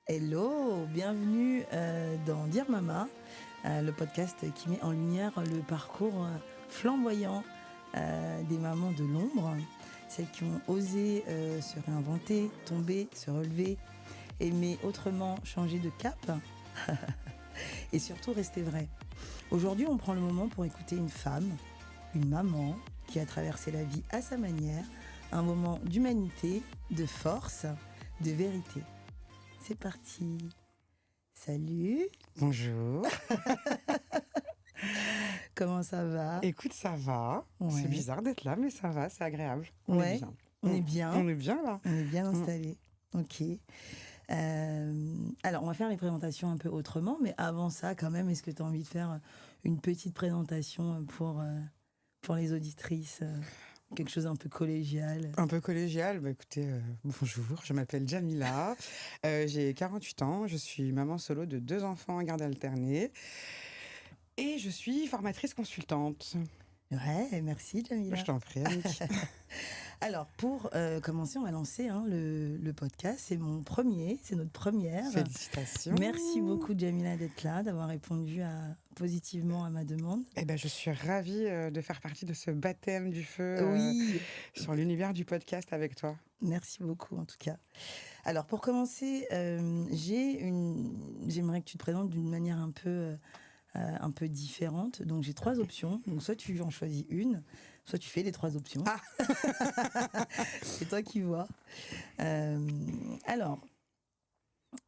Hello, bienvenue dans Dear Mama, le podcast qui met en lumière le parcours flamboyant des mamans de l'ombre, celles qui ont osé se réinventer, tomber, se relever, aimer autrement, changer de cap et surtout rester vraies. Aujourd'hui, on prend le moment pour écouter une femme, une maman qui a traversé la vie à sa manière, un moment d'humanité, de force, de vérité. C'est parti. Salut. Bonjour. Comment ça va? Écoute, ça va. Ouais. C'est bizarre d'être là, mais ça va, c'est agréable. On est bien. On est bien. On est bien là. On est bien installés. Ok. Alors, on va faire les présentations un peu autrement, mais avant ça, quand même, est-ce que tu as envie de faire une petite présentation pour les auditrices quelque chose un peu collégial. Un peu collégial, bah écoutez, bonjour, je m'appelle Jamila, j'ai 48 ans, je suis maman solo de 2 enfants en garde alternée et je suis formatrice consultante. Ouais, merci Jamila. Je t'en prie. Alors, pour commencer, on va lancer le podcast. C'est notre première. Félicitations. Merci beaucoup Jamila d'être là, d'avoir répondu positivement à ma demande. Eh ben, je suis ravie de faire partie de ce baptême du feu sur l'univers du podcast avec toi. Merci beaucoup en tout cas. Alors, pour commencer, j'aimerais que tu te présentes d'une manière un peu différente. Donc, j'ai 3 options. Donc, soit tu en choisis une, soit tu fais les 3 options. Ah. C'est toi qui vois. Alors,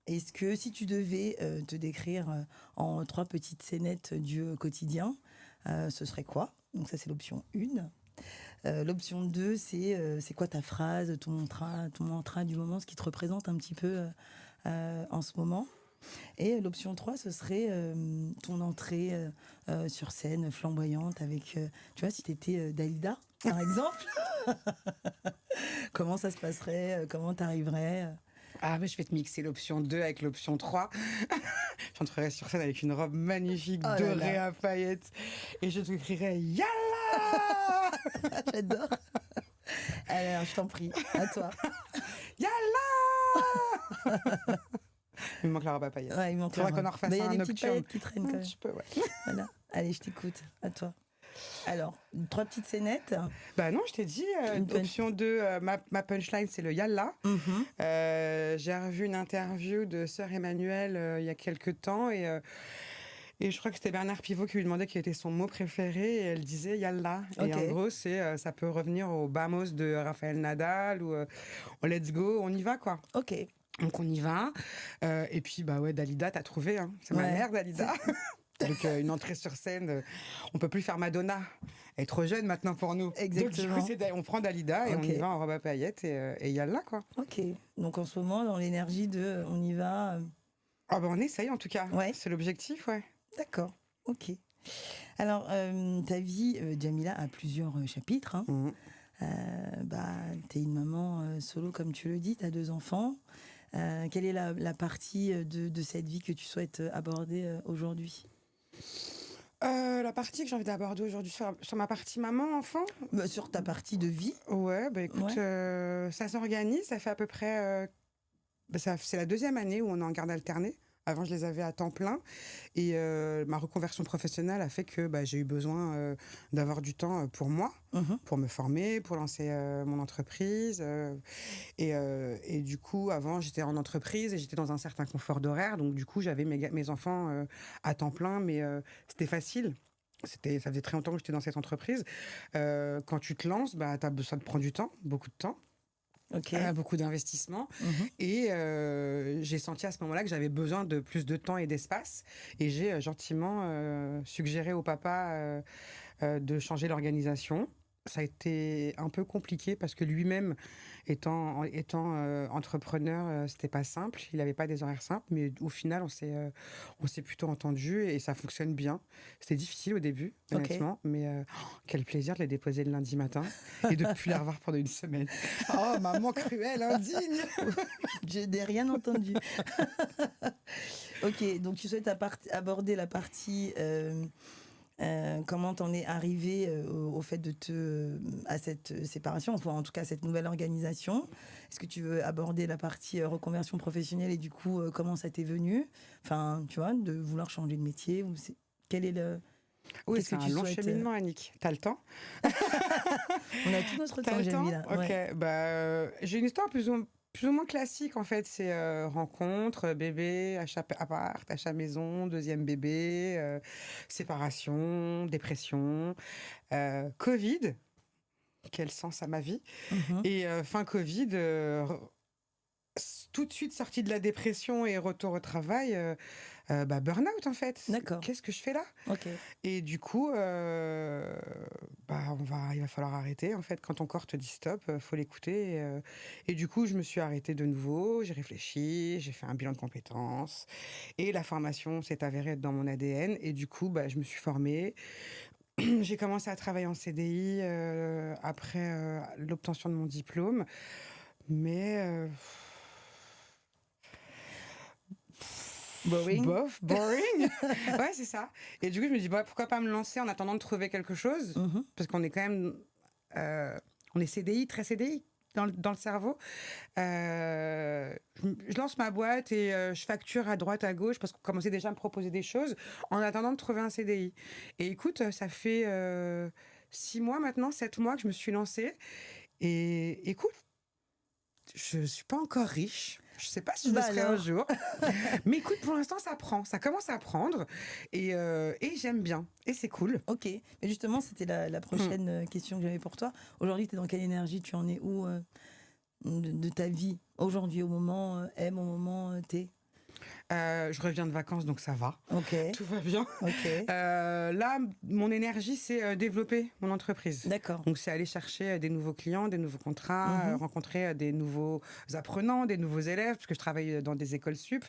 est-ce que si tu devais te décrire en 3 petites scénettes du quotidien, ce serait quoi? Donc, ça, c'est l'option 1. L'option 2, c'est quoi ta phrase, ton mantra du moment, ce qui te représente un petit peu en ce moment? Et l'option 3, ce serait ton entrée sur scène flamboyante avec, tu vois, si tu étais Dalida, par exemple. Comment ça se passerait? Comment tu arriverais? Ah, mais je vais te mixer l'option 2 avec l'option 3. J'entrerai sur scène avec une robe magnifique dorée à paillettes et je te crierai « Yalla !» J'adore. Alors, je t'en prie, à toi. « Yalla !» Il me manque la robe à paillettes. Ouais, il manque faudra qu'on en refasse un nocturne. Il y a des petites paillettes qui traînent quand même. Je peux, ouais. Voilà. Allez, je t'écoute. À toi. Alors, 3 petites scénettes. Bah non, je t'ai dit, option 2, ma punchline, c'est le Yalla. J'ai revu une interview de Sœur Emmanuelle il y a quelques temps et je crois que c'était Bernard Pivot qui lui demandait quel était son mot préféré et elle disait Yalla. Okay. Et en gros, ça peut revenir au Vamos de Rafael Nadal ou au Let's Go, on y va quoi. Ok. Donc on y va. Et puis, bah ouais, Dalida, t'as trouvé, hein. C'est ma mère, Dalida. Donc une entrée sur scène, on peut plus faire Madonna. Elle est trop jeune maintenant pour nous. Exactement. Donc du coup, on prend Dalida et on y va en robe à paillettes et Yalla quoi. Ok. Donc en ce moment, dans l'énergie de on y va. Ah bah on essaye en tout cas. Ouais. C'est l'objectif, ouais. D'accord. Ok. Alors ta vie, Jamila, a plusieurs chapitres. Hein. T'es une maman solo comme tu le dis, t'as 2 enfants. Quelle est la partie de cette vie que tu souhaites aborder aujourd'hui? La partie que j'ai envie d'aborder aujourd'hui, sur ma partie maman-enfant, sur ta partie de vie. Ouais, bah écoute, ça s'organise, ça fait à peu près... c'est la 2e année où on est en garde alternée. Avant, je les avais à temps plein. Et ma reconversion professionnelle a fait que j'ai eu besoin d'avoir du temps pour moi, pour me former, pour lancer mon entreprise. Et du coup, avant, j'étais en entreprise et j'étais dans un certain confort d'horaire. Donc, du coup, j'avais mes enfants à temps plein, mais c'était facile. Ça faisait très longtemps que j'étais dans cette entreprise. Quand tu te lances, ça te prend du temps, beaucoup de temps. Okay. Beaucoup d'investissement et j'ai senti à ce moment-là que j'avais besoin de plus de temps et d'espace et j'ai gentiment suggéré au papa de changer l'organisation. Ça a été un peu compliqué parce que lui-même, étant entrepreneur, c'était pas simple. Il n'avait pas des horaires simples, mais au final, on s'est plutôt entendu et ça fonctionne bien. C'était difficile au début, honnêtement, mais quel plaisir de les déposer le lundi matin et de ne plus les revoir pendant une semaine. Oh, maman cruelle, indigne. Je n'ai rien entendu. Ok, donc tu souhaites aborder la partie Comment t'en es arrivé au fait à cette séparation, enfin en tout cas à cette nouvelle organisation? Est-ce que tu veux aborder la partie reconversion professionnelle et du coup comment ça t'est venu? Enfin, tu vois, de vouloir changer de métier ou quel est le Oui, qu'est-ce c'est que un tu long souhaites cheminement, Annick. T'as le temps? On a tout notre T'as temps, le temps? Jamila. Ok. Ouais. J'ai une histoire plus ou moins classique en fait. C'est rencontre, bébé, achat appart, achat maison, deuxième bébé, séparation, dépression, Covid. Quel sens à ma vie. Mhm. Et fin Covid, tout de suite sortie de la dépression et retour au travail, burn-out en fait. D'accord. Qu'est-ce que je fais là? Ok. Et du coup, il va falloir arrêter. En fait, quand ton corps te dit stop, faut l'écouter. Et du coup, je me suis arrêtée de nouveau. J'ai réfléchi, j'ai fait un bilan de compétences. Et la formation s'est avérée être dans mon ADN. Et du coup, je me suis formée. J'ai commencé à travailler en CDI après l'obtention de mon diplôme. Mais Boring. bof, boring. Ouais, c'est ça. Et du coup, je me dis, pourquoi pas me lancer en attendant de trouver quelque chose? Mhm. Parce qu'on est quand même. On est CDI, très CDI dans le cerveau. Je lance ma boîte et je facture à droite, à gauche, parce qu'on commençait déjà à me proposer des choses en attendant de trouver un CDI. Et écoute, ça fait 6 mois maintenant, 7 mois que je me suis lancée. Et écoute, je suis pas encore riche. Je sais pas si je le serai un Alors. jour. Mais écoute, pour l'instant, ça prend. Ça commence à prendre. Et j'aime bien. Et c'est cool. Ok. Mais justement, c'était la prochaine question que j'avais pour toi. Aujourd'hui, tu es dans quelle énergie? Tu en es où de ta vie aujourd'hui, au moment M, au moment T? Je reviens de vacances, donc ça va. Ok. Tout va bien. Ok. Là, mon énergie, c'est développer mon entreprise. D'accord. Donc, c'est aller chercher des nouveaux clients, des nouveaux contrats, rencontrer des nouveaux apprenants, des nouveaux élèves, parce que je travaille dans des écoles sup.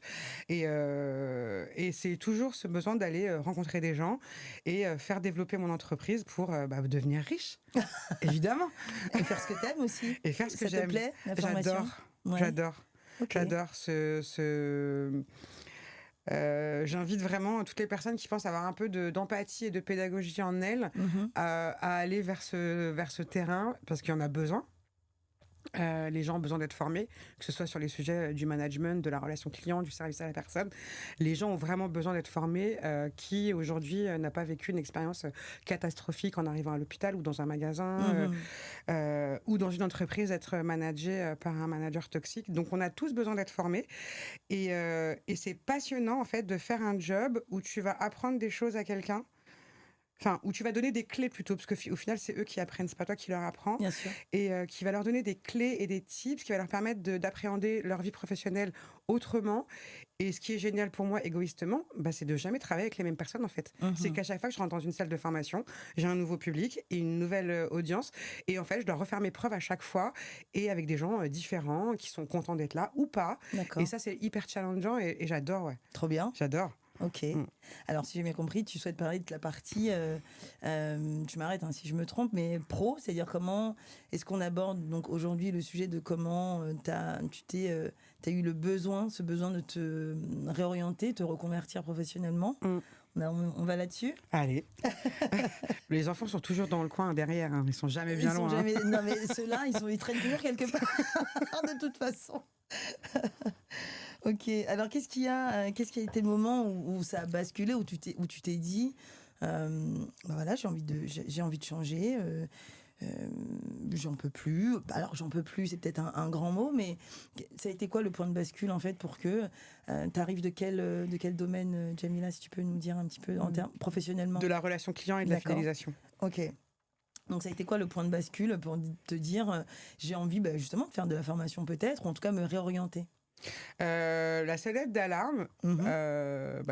Et c'est toujours ce besoin d'aller rencontrer des gens et faire développer mon entreprise pour devenir riche, évidemment. Et faire ce que t'aimes aussi. Et faire ce que Ça te j'aime. plaît, la formation? J'adore. Ouais. J'adore. Ok. J'adore j'invite vraiment toutes les personnes qui pensent avoir un peu d'empathie et de pédagogie en elles à aller vers ce terrain parce qu'il y en a besoin. Les gens ont besoin d'être formés, que ce soit sur les sujets du management, de la relation client, du service à la personne. Les gens ont vraiment besoin d'être formés qui, aujourd'hui, n'a pas vécu une expérience catastrophique en arrivant à l'hôpital ou dans un magasin ou dans une entreprise, être managé par un manager toxique. Donc, on a tous besoin d'être formés. Et c'est passionnant, en fait, de faire un job où tu vas apprendre des choses à quelqu'un. Enfin, où tu vas donner des clés plutôt, parce qu'au final, c'est eux qui apprennent, c'est pas toi qui leur apprends. Bien sûr. Et qui va leur donner des clés et des tips qui va leur permettre d'appréhender leur vie professionnelle autrement. Et ce qui est génial pour moi, égoïstement, c'est de jamais travailler avec les mêmes personnes, en fait. C'est qu'à chaque fois que je rentre dans une salle de formation, j'ai un nouveau public et une nouvelle audience. Et en fait, je dois refaire mes preuves à chaque fois et avec des gens différents qui sont contents d'être là ou pas. D'accord. Et ça, c'est hyper challengeant et j'adore, ouais. Trop bien. J'adore. Ok. Alors, si j'ai bien compris, tu souhaites parler de la partie, tu m'arrêtes si je me trompe, mais pro, c'est-à-dire comment est-ce qu'on aborde donc aujourd'hui le sujet de comment t'as eu ce besoin de te réorienter, te reconvertir professionnellement. On va là-dessus. Allez. Les enfants sont toujours dans le coin derrière, hein. Ils sont jamais bien loin. Non, mais ceux-là, ils traînent toujours quelque part, de toute façon. Ok, alors qu'est-ce qui a été le moment où ça a basculé, où tu t'es dit, voilà, j'ai envie de changer, j'en peux plus. Alors j'en peux plus, c'est peut-être un grand mot, mais ça a été quoi le point de bascule en fait pour que tu arrives de quel domaine, Jamila, si tu peux nous dire un petit peu en termes professionnellement? De la relation client et de la fidélisation. Ok. Donc ça a été quoi le point de bascule pour te dire j'ai envie justement de faire de la formation peut-être, ou en tout cas me réorienter? La sonnette d'alarme,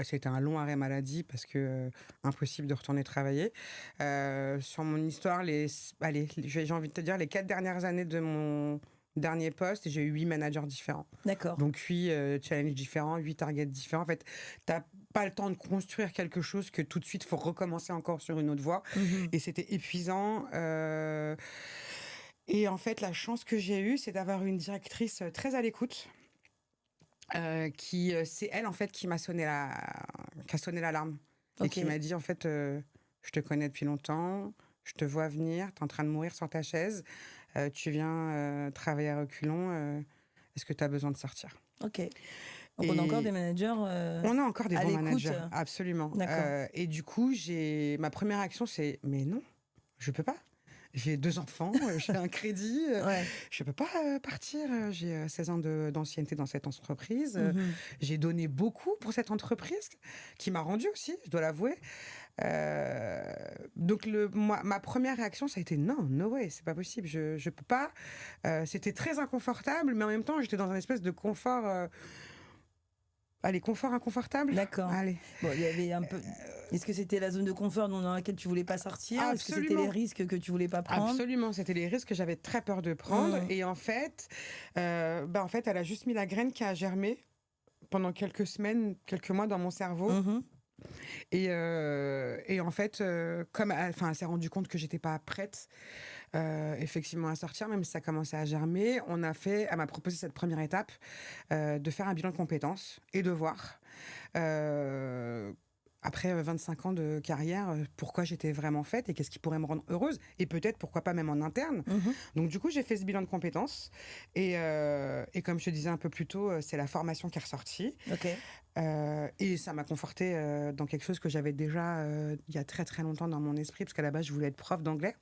c'était un long arrêt maladie parce que impossible de retourner travailler. Sur mon histoire, j'ai envie de te dire, les 4 dernières années de mon dernier poste, j'ai eu 8 managers différents. D'accord. Donc 8 challenges différents, 8 targets différents. En fait, t'as pas le temps de construire quelque chose que tout de suite, il faut recommencer encore sur une autre voie. Et c'était épuisant. Et en fait, la chance que j'ai eue, c'est d'avoir une directrice très à l'écoute. C'est elle en fait qui a sonné l'alarme et qui m'a dit en fait je je te connais depuis longtemps, je te vois venir, tu es en train de mourir sur ta chaise, tu viens travailler à reculons, est-ce que tu as besoin de sortir? Ok. Donc on a encore des managers on a encore des à bons l'écoute. managers, absolument. D'accord. Et du coup, ma première action, c'est mais non, je peux pas. J'ai 2 enfants, j'ai un crédit, Ouais. je peux pas partir. J'ai 16 ans d'ancienneté dans cette entreprise. Mhm. J'ai donné beaucoup pour cette entreprise, qui m'a rendu aussi, je dois l'avouer. Donc ma première réaction, ça a été non, no way, c'est pas possible, je peux pas. C'était très inconfortable, mais en même temps, j'étais dans un espèce de confort. Allez, confort inconfortable. D'accord. Allez. Bon, il y avait un peu. Est-ce que c'était la zone de confort dans laquelle tu voulais pas sortir? Est-ce que c'était Absolument. les risques que tu voulais pas prendre? Absolument, c'était les risques que j'avais très peur de prendre. Et en fait, elle a juste mis la graine qui a germé pendant quelques semaines, quelques mois dans mon cerveau. Mhm. Et en fait, comme elle s'est rendue compte que j'étais pas prête, effectivement, à sortir, même si ça commençait à germer, elle m'a proposé cette première étape, de faire un bilan de compétences et de voir, après 25 ans de carrière, pourquoi j'étais vraiment faite et qu'est-ce qui pourrait me rendre heureuse, et peut-être, pourquoi pas, même en interne. Mhm. Donc, du coup, j'ai fait ce bilan de compétences. Et comme je te disais un peu plus tôt, c'est la formation qui est ressortie. Ok. Et ça m'a confortée dans quelque chose que j'avais déjà il y a très très longtemps dans mon esprit, parce qu'à la base, je voulais être prof d'anglais.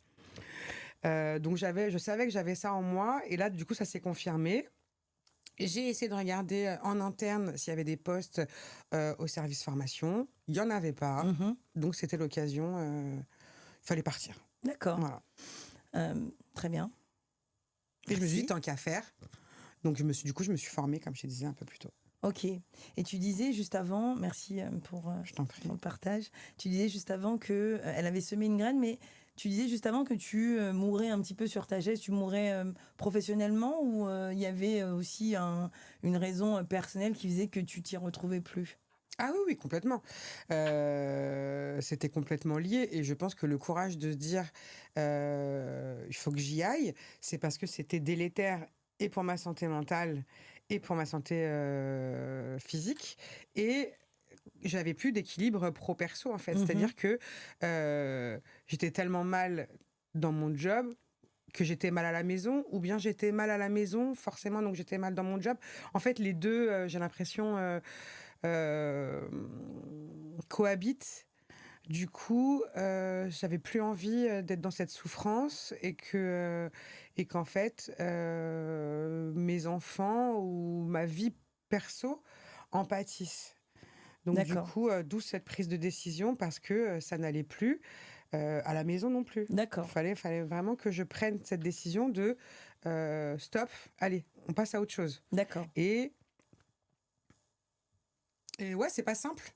Donc je savais que j'avais ça en moi, et là, du coup, ça s'est confirmé. J'ai essayé de regarder en interne s'il y avait des postes au service formation. Il n'y en avait pas. Mhm. Donc, c'était l'occasion. Il fallait partir. D'accord. Voilà. Très bien. Et je me suis dit, Merci. tant qu'à faire. Donc, je me suis formée, comme je te disais un peu plus tôt. Ok. Et tu disais juste avant, merci pour Je t'en prie. le partage, tu disais juste avant que elle avait semé une graine, mais tu disais juste avant que tu mourais un petit peu sur ta chaise, tu mourais professionnellement, ou il y avait aussi une raison personnelle qui faisait que tu t'y retrouvais plus? Ah oui, oui, complètement. C'était complètement lié, et je pense que le courage de se dire il faut que j'y aille, c'est parce que c'était délétère, et pour ma santé mentale et pour ma santé physique, et j'avais plus d'équilibre pro-perso, en fait. Mhm. C'est-à-dire que j'étais tellement mal dans mon job que j'étais mal à la maison, ou bien j'étais mal à la maison forcément, donc j'étais mal dans mon job. En fait, les deux, j'ai l'impression, cohabitent. Du coup, j'avais plus envie d'être dans cette souffrance, et qu'en fait, mes enfants ou ma vie perso en pâtissent. Donc, du D'accord. coup, d'où cette prise de décision, parce que ça n'allait plus, à la maison non plus. D'accord. Fallait vraiment que je prenne cette décision de stop, allez, on passe à autre chose. D'accord. Et ouais, c'est pas simple.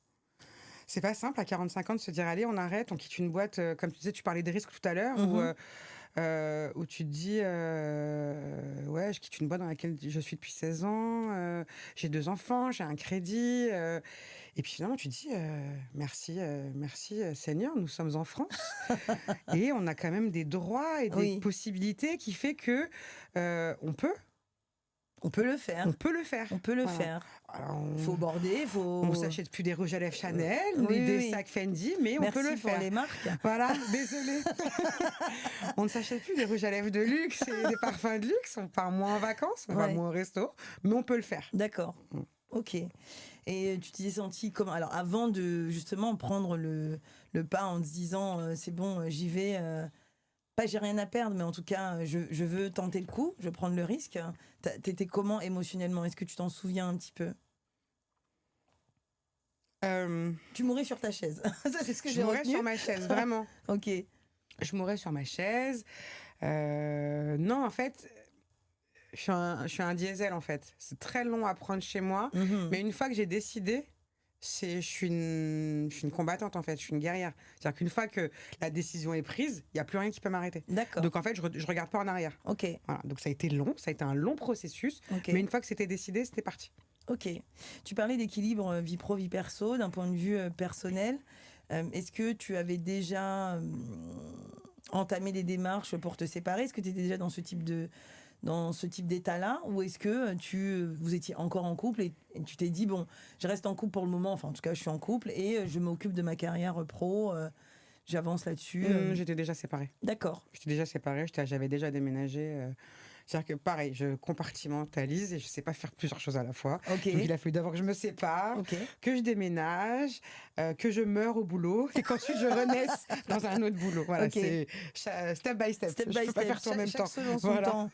C'est pas simple à 45 ans de se dire allez, on arrête, on quitte une boîte, comme tu disais, tu parlais des risques tout à l'heure, où tu te dis ouais, je quitte une boîte dans laquelle je suis depuis 16 ans, j'ai 2 enfants, j'ai un crédit, et puis finalement tu te dis merci Seigneur, nous sommes en France et on a quand même des droits et des Oui. possibilités qui fait que on peut le faire. on peut le faire. On peut le Voilà. faire. Alors, Faut border, faut. on s'achète plus des rouges à lèvres Chanel, Oui, ni des oui. sacs Fendi, mais Merci on peut le pour faire. les marques. Voilà, désolée. On ne s'achète plus des rouges à lèvres de luxe et des parfums de luxe. On part moins en vacances, on va Ouais. moins au resto, mais on peut le faire. D'accord. Mm. Ok. Et tu t'es senti comment? Alors, avant de justement prendre le pas en te disant c'est bon, j'y vais, pas j'ai rien à perdre, mais en tout cas, je veux tenter le coup, je veux prendre le risque. T'étais comment émotionnellement? Est-ce que tu t'en souviens un petit peu? Tu mourais sur ta chaise. Ça, c'est ce que Je j'ai mourrais retenu. sur ma chaise, vraiment. Ok. Je mourrais sur ma chaise. Non, en fait, je suis un diesel, en fait. C'est très long à prendre chez moi, Mhm. mais une fois que j'ai décidé, je suis une combattante, en fait. Je suis une guerrière. C'est-à-dire qu'une fois que la décision est prise, il n'y a plus rien qui peut m'arrêter. D'accord. Donc, en fait, je regarde pas en arrière. Ok. Voilà. Donc, ça a été long, ça a été un long processus, Ok. mais une fois que c'était décidé, c'était parti. Ok. Tu parlais d'équilibre vie pro, vie perso, d'un point de vue personnel. Est-ce que tu avais déjà entamé des démarches pour te séparer? Est-ce que tu étais déjà dans ce type d'état-là? Ou est-ce que vous étiez encore en couple et tu t'es dit, bon, je reste en couple pour le moment, enfin en tout cas je suis en couple et je m'occupe de ma carrière pro, j'avance là-dessus. J'étais déjà séparée. D'accord. J'avais déjà déménagé. C'est-à-dire que pareil, je compartimentalise et je sais pas faire plusieurs choses à la fois. Ok. Donc il a fallu d'abord que je me sépare, Ok. que je déménage, que je meure au boulot et qu'ensuite je renaisse dans un autre boulot. Voilà, Ok. c'est step by step. Step Je by peux pas step, faire tout en même chaque temps. chose en son Voilà. temps.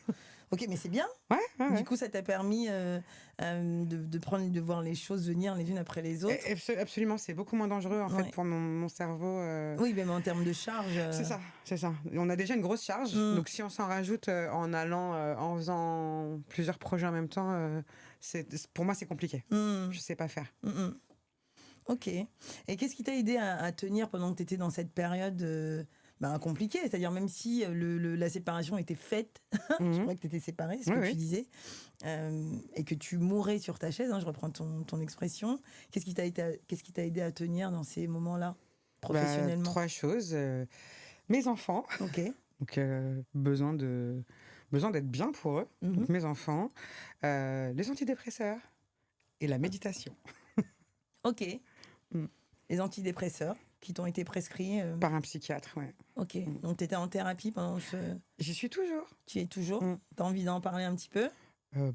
Ok, mais c'est bien. Ouais. Du coup, ça t'a permis de voir les choses venir les unes après les autres. Absolument, c'est beaucoup moins dangereux en Ouais. fait pour mon cerveau. Oui, mais en termes de charge. C'est ça. On a déjà une grosse charge, donc si on s'en rajoute en faisant plusieurs projets en même temps, pour moi c'est compliqué. Je sais pas faire. Ok. Et qu'est-ce qui t'a aidé à tenir pendant que tu étais dans cette période compliquée? C'est-à-dire même si la séparation était faite, je crois que tu étais séparée, c'est ce que tu disais, et que tu mourais sur ta chaise, je reprends ton expression. Qu'est-ce qui t'a aidé à tenir dans ces moments-là, professionnellement? 3 choses. Mes enfants. Ok. Donc besoin d'être bien pour eux. Donc, mes enfants. Les antidépresseurs et la méditation. Ok. Les antidépresseurs qui t'ont été prescrits par un psychiatre, ouais. Ok. Donc tu étais en thérapie pendant ce... J'y suis toujours. Tu y es toujours. T'as envie d'en parler un petit peu?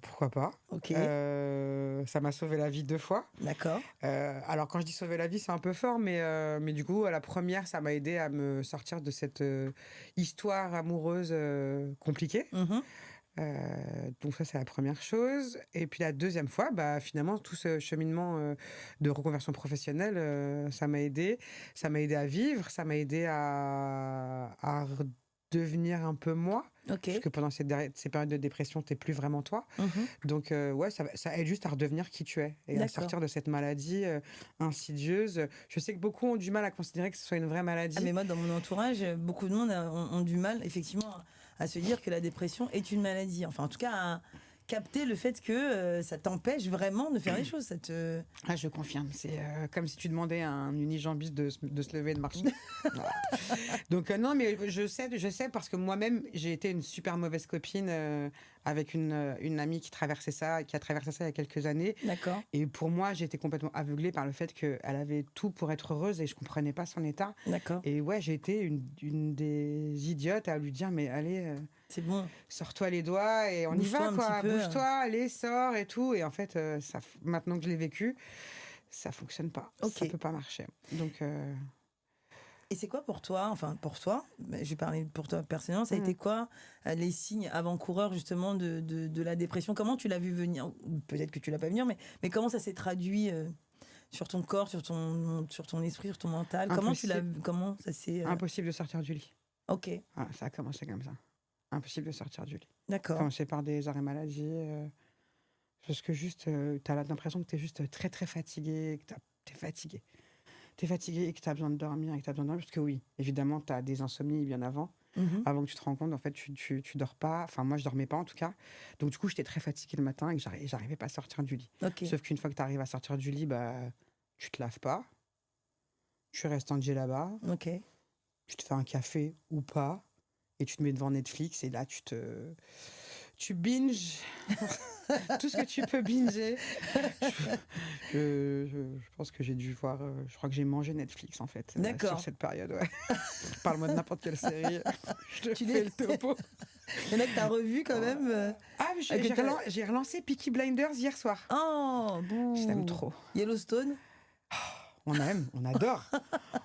Pourquoi pas. Ok. Ça m'a sauvé la vie 2 fois. D'accord. Alors quand je dis sauver la vie, c'est un peu fort, mais du coup, à la première, ça m'a aidé à me sortir de cette histoire amoureuse compliquée. Donc ça, c'est la première chose. Et puis la deuxième fois, finalement, tout ce cheminement de reconversion professionnelle, ça m'a aidé. Ça m'a aidé à vivre, ça m'a aidé à devenir un peu moi. Okay. Parce que pendant ces périodes de dépression, t'es plus vraiment toi. Donc, ça aide juste à redevenir qui tu es et à sortir de cette maladie insidieuse. Je sais que beaucoup ont du mal à considérer que ce soit une vraie maladie. Ah, mais moi, dans mon entourage, beaucoup de monde ont du mal, effectivement, à se dire que la dépression est une maladie. Enfin, en tout cas, à capter le fait que ça t'empêche vraiment de faire les choses. Ah, je confirme. C'est comme si tu demandais à un unijambiste de se lever et de marcher. Voilà. Donc, non, mais je sais parce que moi-même, j'ai été une super mauvaise copine avec une amie qui a traversé ça il y a quelques années. D'accord. Et pour moi, j'ai été complètement aveuglée par le fait qu'elle avait tout pour être heureuse et je comprenais pas son état. D'accord. Et ouais, j'ai été une des idiotes à lui dire, mais allez... c'est bon. Sors-toi les doigts et on y va, quoi. Bouge-toi, allez, sors et tout. Et en fait, maintenant que je l'ai vécu, ça fonctionne pas. Okay. Ça peut pas marcher. Donc... Et c'est quoi pour toi, je vais parler pour toi personnellement, ça a été quoi les signes avant-coureurs justement de la dépression? Comment tu l'as vu venir? Peut-être que tu l'as pas venir, mais comment ça s'est traduit sur ton corps, sur ton esprit, sur ton mental? Comment ça s'est... Impossible de sortir du lit. Ok. Ah, ça a commencé comme ça. Impossible de sortir du lit. D'accord. Commencé par des arrêts maladie. Parce que juste, tu as l'impression que tu es juste très très fatigué, que tu es fatigué. Tu es fatigué et que tu as besoin de dormir. Parce que oui, évidemment, tu as des insomnies bien avant. Avant que tu te rends compte, en fait, tu dors pas. Enfin, moi, je dormais pas en tout cas. Donc, du coup, j'étais très fatiguée le matin et que j'arrivais pas à sortir du lit. Okay. Sauf qu'une fois que tu arrives à sortir du lit, tu te laves pas. Tu restes en djellaba. Okay. Tu te fais un café ou pas. Et tu te mets devant Netflix et là, tu binges tout ce que tu peux binger. Je pense que j'ai dû voir... je crois que j'ai mangé Netflix, en fait, sur cette période. Ouais. Parle-moi de n'importe quelle série. Je te fais le topo. Il y en a que t'as revu quand même j'ai relancé Peaky Blinders hier soir. Oh, bouh. Je t'aime trop. Yellowstone. On aime, on adore.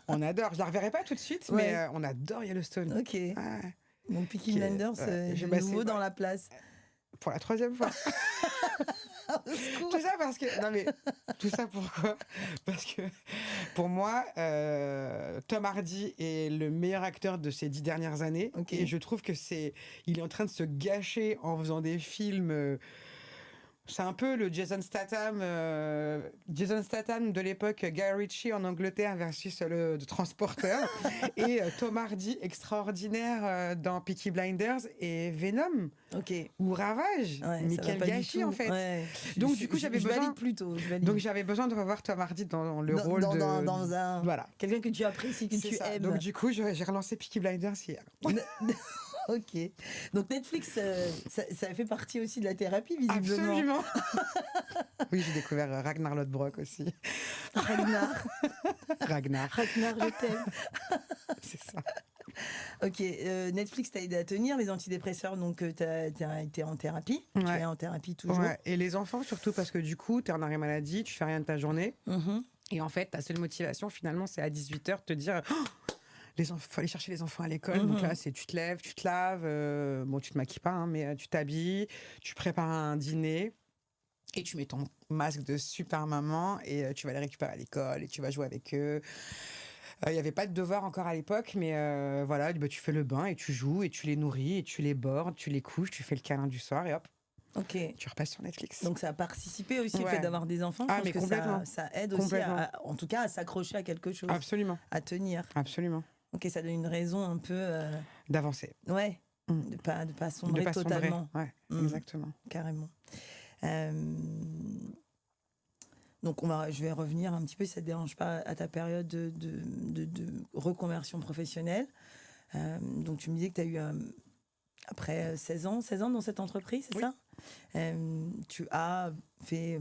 On adore. Je la reverrai pas tout de suite, mais on adore Yellowstone. Ok. Ouais. Donc Peaky Blinders, nouveau dans la place. Pour la 3e fois. Tout ça parce que... Non mais, tout ça pourquoi? Parce que pour moi, Tom Hardy est le meilleur acteur de ces 10 dernières années. Okay. Et je trouve que il est en train de se gâcher en faisant des films... C'est un peu le Jason Statham de l'époque, Guy Ritchie en Angleterre versus le Transporteur. Et Tom Hardy, extraordinaire dans Peaky Blinders et Venom. Okay. Ou Ravage. Ouais, mais quel gâchis en fait. Ouais. Donc du coup, j'avais besoin... Donc j'avais besoin de revoir Tom Hardy dans le rôle de... Dans un... Voilà. Quelqu'un que tu apprécies, que tu aimes. Donc du coup, j'ai relancé Peaky Blinders hier. Ok. Donc Netflix, ça fait partie aussi de la thérapie, visiblement. Absolument. Oui, j'ai découvert Ragnar Lodbrok aussi. Ragnar. Ragnar, Ragnar, je t'aime. c'est ça. Ok, Netflix t'a aidé à tenir, les antidépresseurs, donc tu as été en thérapie. Tu Ouais. es en thérapie toujours. Ouais. Et les enfants, surtout parce que du coup, tu es en arrêt maladie, tu fais rien de ta journée. Mhm. Et en fait, ta seule motivation, finalement, c'est à 18h de te dire il faut aller chercher les enfants à l'école. Mhm. Donc là, c'est tu te lèves, tu te laves. Bon, tu te maquilles pas, hein, mais tu t'habilles, tu prépares un dîner. Et tu mets ton masque de super maman et tu vas les récupérer à l'école et tu vas jouer avec eux. Il n'y avait pas de devoirs encore à l'époque, mais voilà, bah, tu fais le bain et tu joues et tu les nourris et tu les bordes, tu les couches, tu fais le câlin du soir et hop, Ok. tu repasses sur Netflix. Donc ça a participé aussi au Ouais. fait d'avoir des enfants. Je Ah, pense mais que complètement. ça aide aussi, Complètement. en tout cas, à s'accrocher à quelque chose, Absolument, à tenir. absolument. Ok, ça donne une raison un peu, D'avancer. ouais, Mm. de pas De sombrer pas sombrer. totalement. Ouais, Mm. exactement. Carrément. Donc je vais revenir un petit peu, si ça ne te dérange pas, à ta période de reconversion professionnelle. Donc tu me disais que tu as eu, après 16 ans dans cette entreprise, c'est Oui. ça? Tu as fait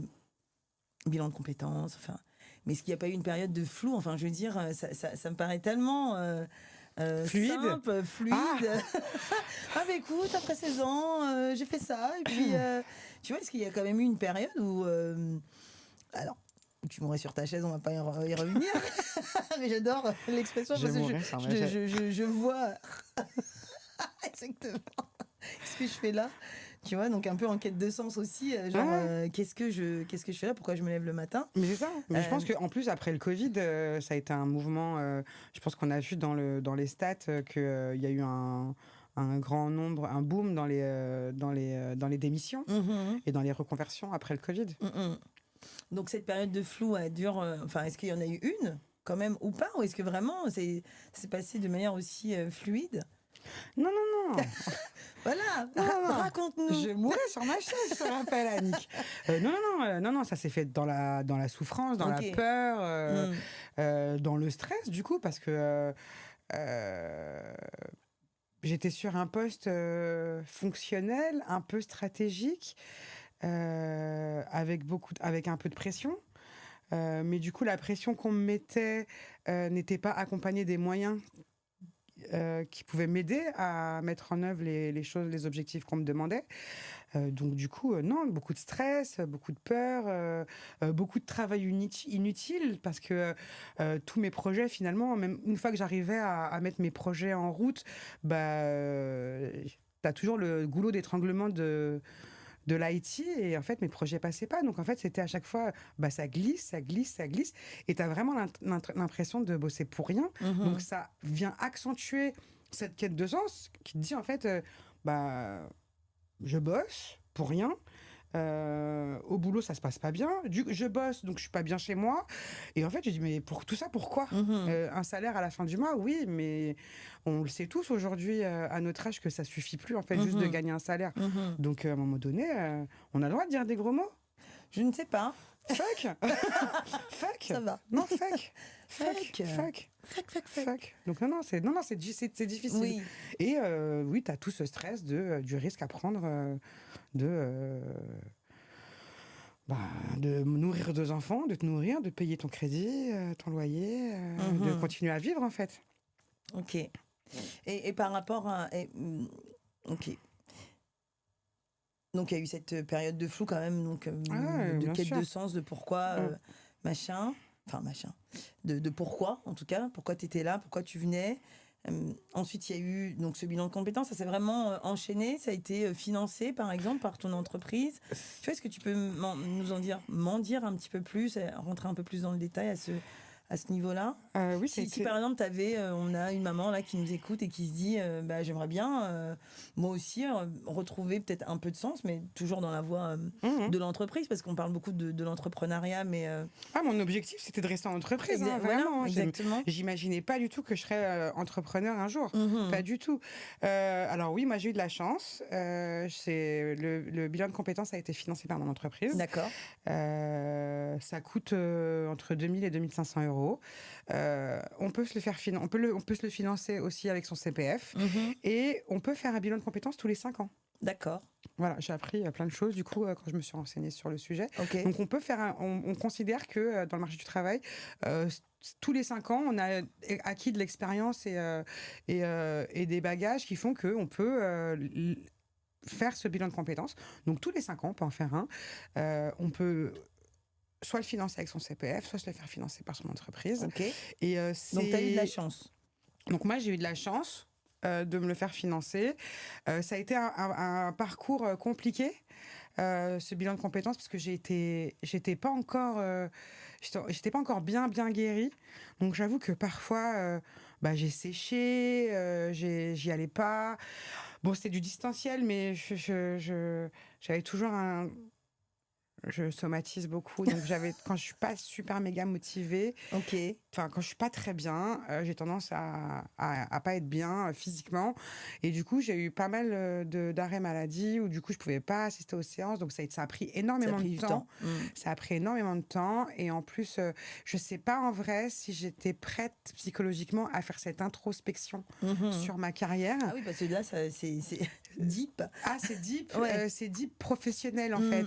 bilan de compétences, enfin, mais est-ce qu'il n'y a pas eu une période de flou? Enfin, je veux dire, ça me paraît tellement Fluide. simple, fluide. Ah bah écoute, après 16 ans, j'ai fait ça. Et puis, tu vois, est-ce qu'il y a quand même eu une période où... alors, tu mourrais sur ta chaise, on va pas y revenir. Mais j'adore l'expression parce que je vois exactement ce que je fais là. Tu vois, donc un peu en quête de sens aussi, genre qu'est-ce que je fais là, pourquoi je me lève le matin. Mais c'est ça. Mais je pense qu'en plus, après le Covid, ça a été un mouvement. Je pense qu'on a vu dans les stats qu'il y a eu un grand nombre, un boom dans les démissions et dans les reconversions après le Covid. Donc cette période de flou, elle dure. Enfin, est-ce qu'il y en a eu une quand même ou pas, ou est-ce que vraiment c'est passé de manière aussi fluide? Non. Voilà, raconte-nous. Je mourrais sur ma chaise, je te rappelle, Annick. Non, ça s'est fait dans la souffrance, dans la peur, dans le stress, du coup, parce que j'étais sur un poste fonctionnel, un peu stratégique, avec un peu de pression. Mais du coup, la pression qu'on me mettait n'était pas accompagnée des moyens qui pouvaient m'aider à mettre en œuvre les choses, les objectifs qu'on me demandait. Donc du coup, non, beaucoup de stress, beaucoup de peur, beaucoup de travail inutile, parce que tous mes projets, finalement, même une fois que j'arrivais à mettre mes projets en route, t'as toujours le goulot d'étranglement de l'IT, et en fait mes projets passaient pas, donc en fait c'était à chaque fois ça glisse, et t'as vraiment l'impression de bosser pour rien. Donc ça vient accentuer cette quête de sens qui te dit en fait je bosse pour rien, au boulot ça se passe pas bien, je bosse donc je suis pas bien chez moi, et en fait je dis mais pour tout ça pourquoi? Un salaire à la fin du mois, oui, mais on le sait tous aujourd'hui à notre âge que ça suffit plus en fait juste de gagner un salaire. Donc à un moment donné on a le droit de dire des gros mots? Je ne sais pas. Fuck. Fuck. Ça va. Non, fuck. Fuck. Donc c'est difficile. Oui. Et oui, tu as tout ce stress du risque à prendre de nourrir 2 enfants, de te nourrir, de payer ton crédit, ton loyer, de continuer à vivre en fait. Ok. Et par rapport à... ok. Donc il y a eu cette période de flou quand même, donc de quête de sens, de pourquoi, machin, de pourquoi en tout cas, pourquoi tu étais là, pourquoi tu venais. Ensuite il y a eu donc ce bilan de compétences, ça s'est vraiment enchaîné, ça a été financé par exemple par ton entreprise. Tu vois, est-ce que tu peux m'en dire un petit peu plus, rentrer un peu plus dans le détail à ce niveau-là? Oui, si par exemple on a une maman là qui nous écoute et qui se dit j'aimerais bien moi aussi retrouver peut-être un peu de sens, mais toujours dans la voie de l'entreprise, parce qu'on parle beaucoup de l'entrepreneuriat, mais mon objectif c'était de rester en entreprise, voilà, vraiment. exactement. J'imaginais pas du tout que je serais entrepreneur un jour, pas du tout. Alors oui, moi j'ai eu de la chance, le bilan de compétences a été financé par mon entreprise. D'accord. Ça coûte entre 2000 et 2500 € €. On peut se le faire on peut se le financer aussi avec son CPF. Et on peut faire un bilan de compétences tous les 5 ans. D'accord. Voilà, j'ai appris plein de choses du coup quand je me suis renseignée sur le sujet. Ok. Donc on peut faire on considère que dans le marché du travail, tous les 5 ans, on a acquis de l'expérience et des bagages qui font qu'on peut faire ce bilan de compétences. Donc tous les 5 ans, on peut en faire un. On peut soit le financer avec son CPF, soit se le faire financer par son entreprise. Ok. Et, Donc tu as eu de la chance. Donc moi, j'ai eu de la chance de me le faire financer. Ça a été un parcours compliqué, ce bilan de compétences, parce que j'étais pas encore bien guérie. Donc j'avoue que parfois, j'ai séché, j'y allais pas. Bon, c'était du distanciel, mais j'avais toujours je somatise beaucoup, donc quand je suis pas super méga motivée, Ok. enfin quand je suis pas très bien, j'ai tendance à pas être bien physiquement, et du coup j'ai eu pas mal d'arrêts maladie où du coup je pouvais pas assister aux séances, donc ça a pris énormément de temps. Ça a pris énormément de temps, et en plus je sais pas en vrai si j'étais prête psychologiquement à faire cette introspection sur ma carrière. Ah oui, parce que là c'est deep. Ah, c'est deep, Ouais. c'est deep professionnel en fait.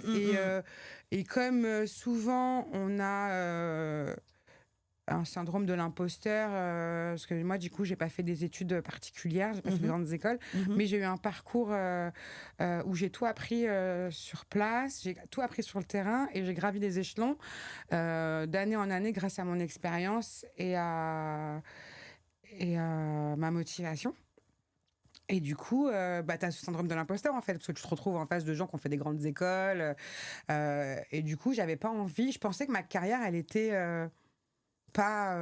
Et comme souvent on a un syndrome de l'imposteur, parce que moi du coup j'ai pas fait des études particulières, j'ai pas fait de grandes écoles, mais j'ai eu un parcours où j'ai tout appris sur place, j'ai tout appris sur le terrain, et j'ai gravi des échelons d'année en année grâce à mon expérience et à ma motivation. Et du coup, tu as ce syndrome de l'imposteur, en fait, parce que tu te retrouves en face de gens qui ont fait des grandes écoles. Et du coup, j'avais pas envie. Je pensais que ma carrière, elle était pas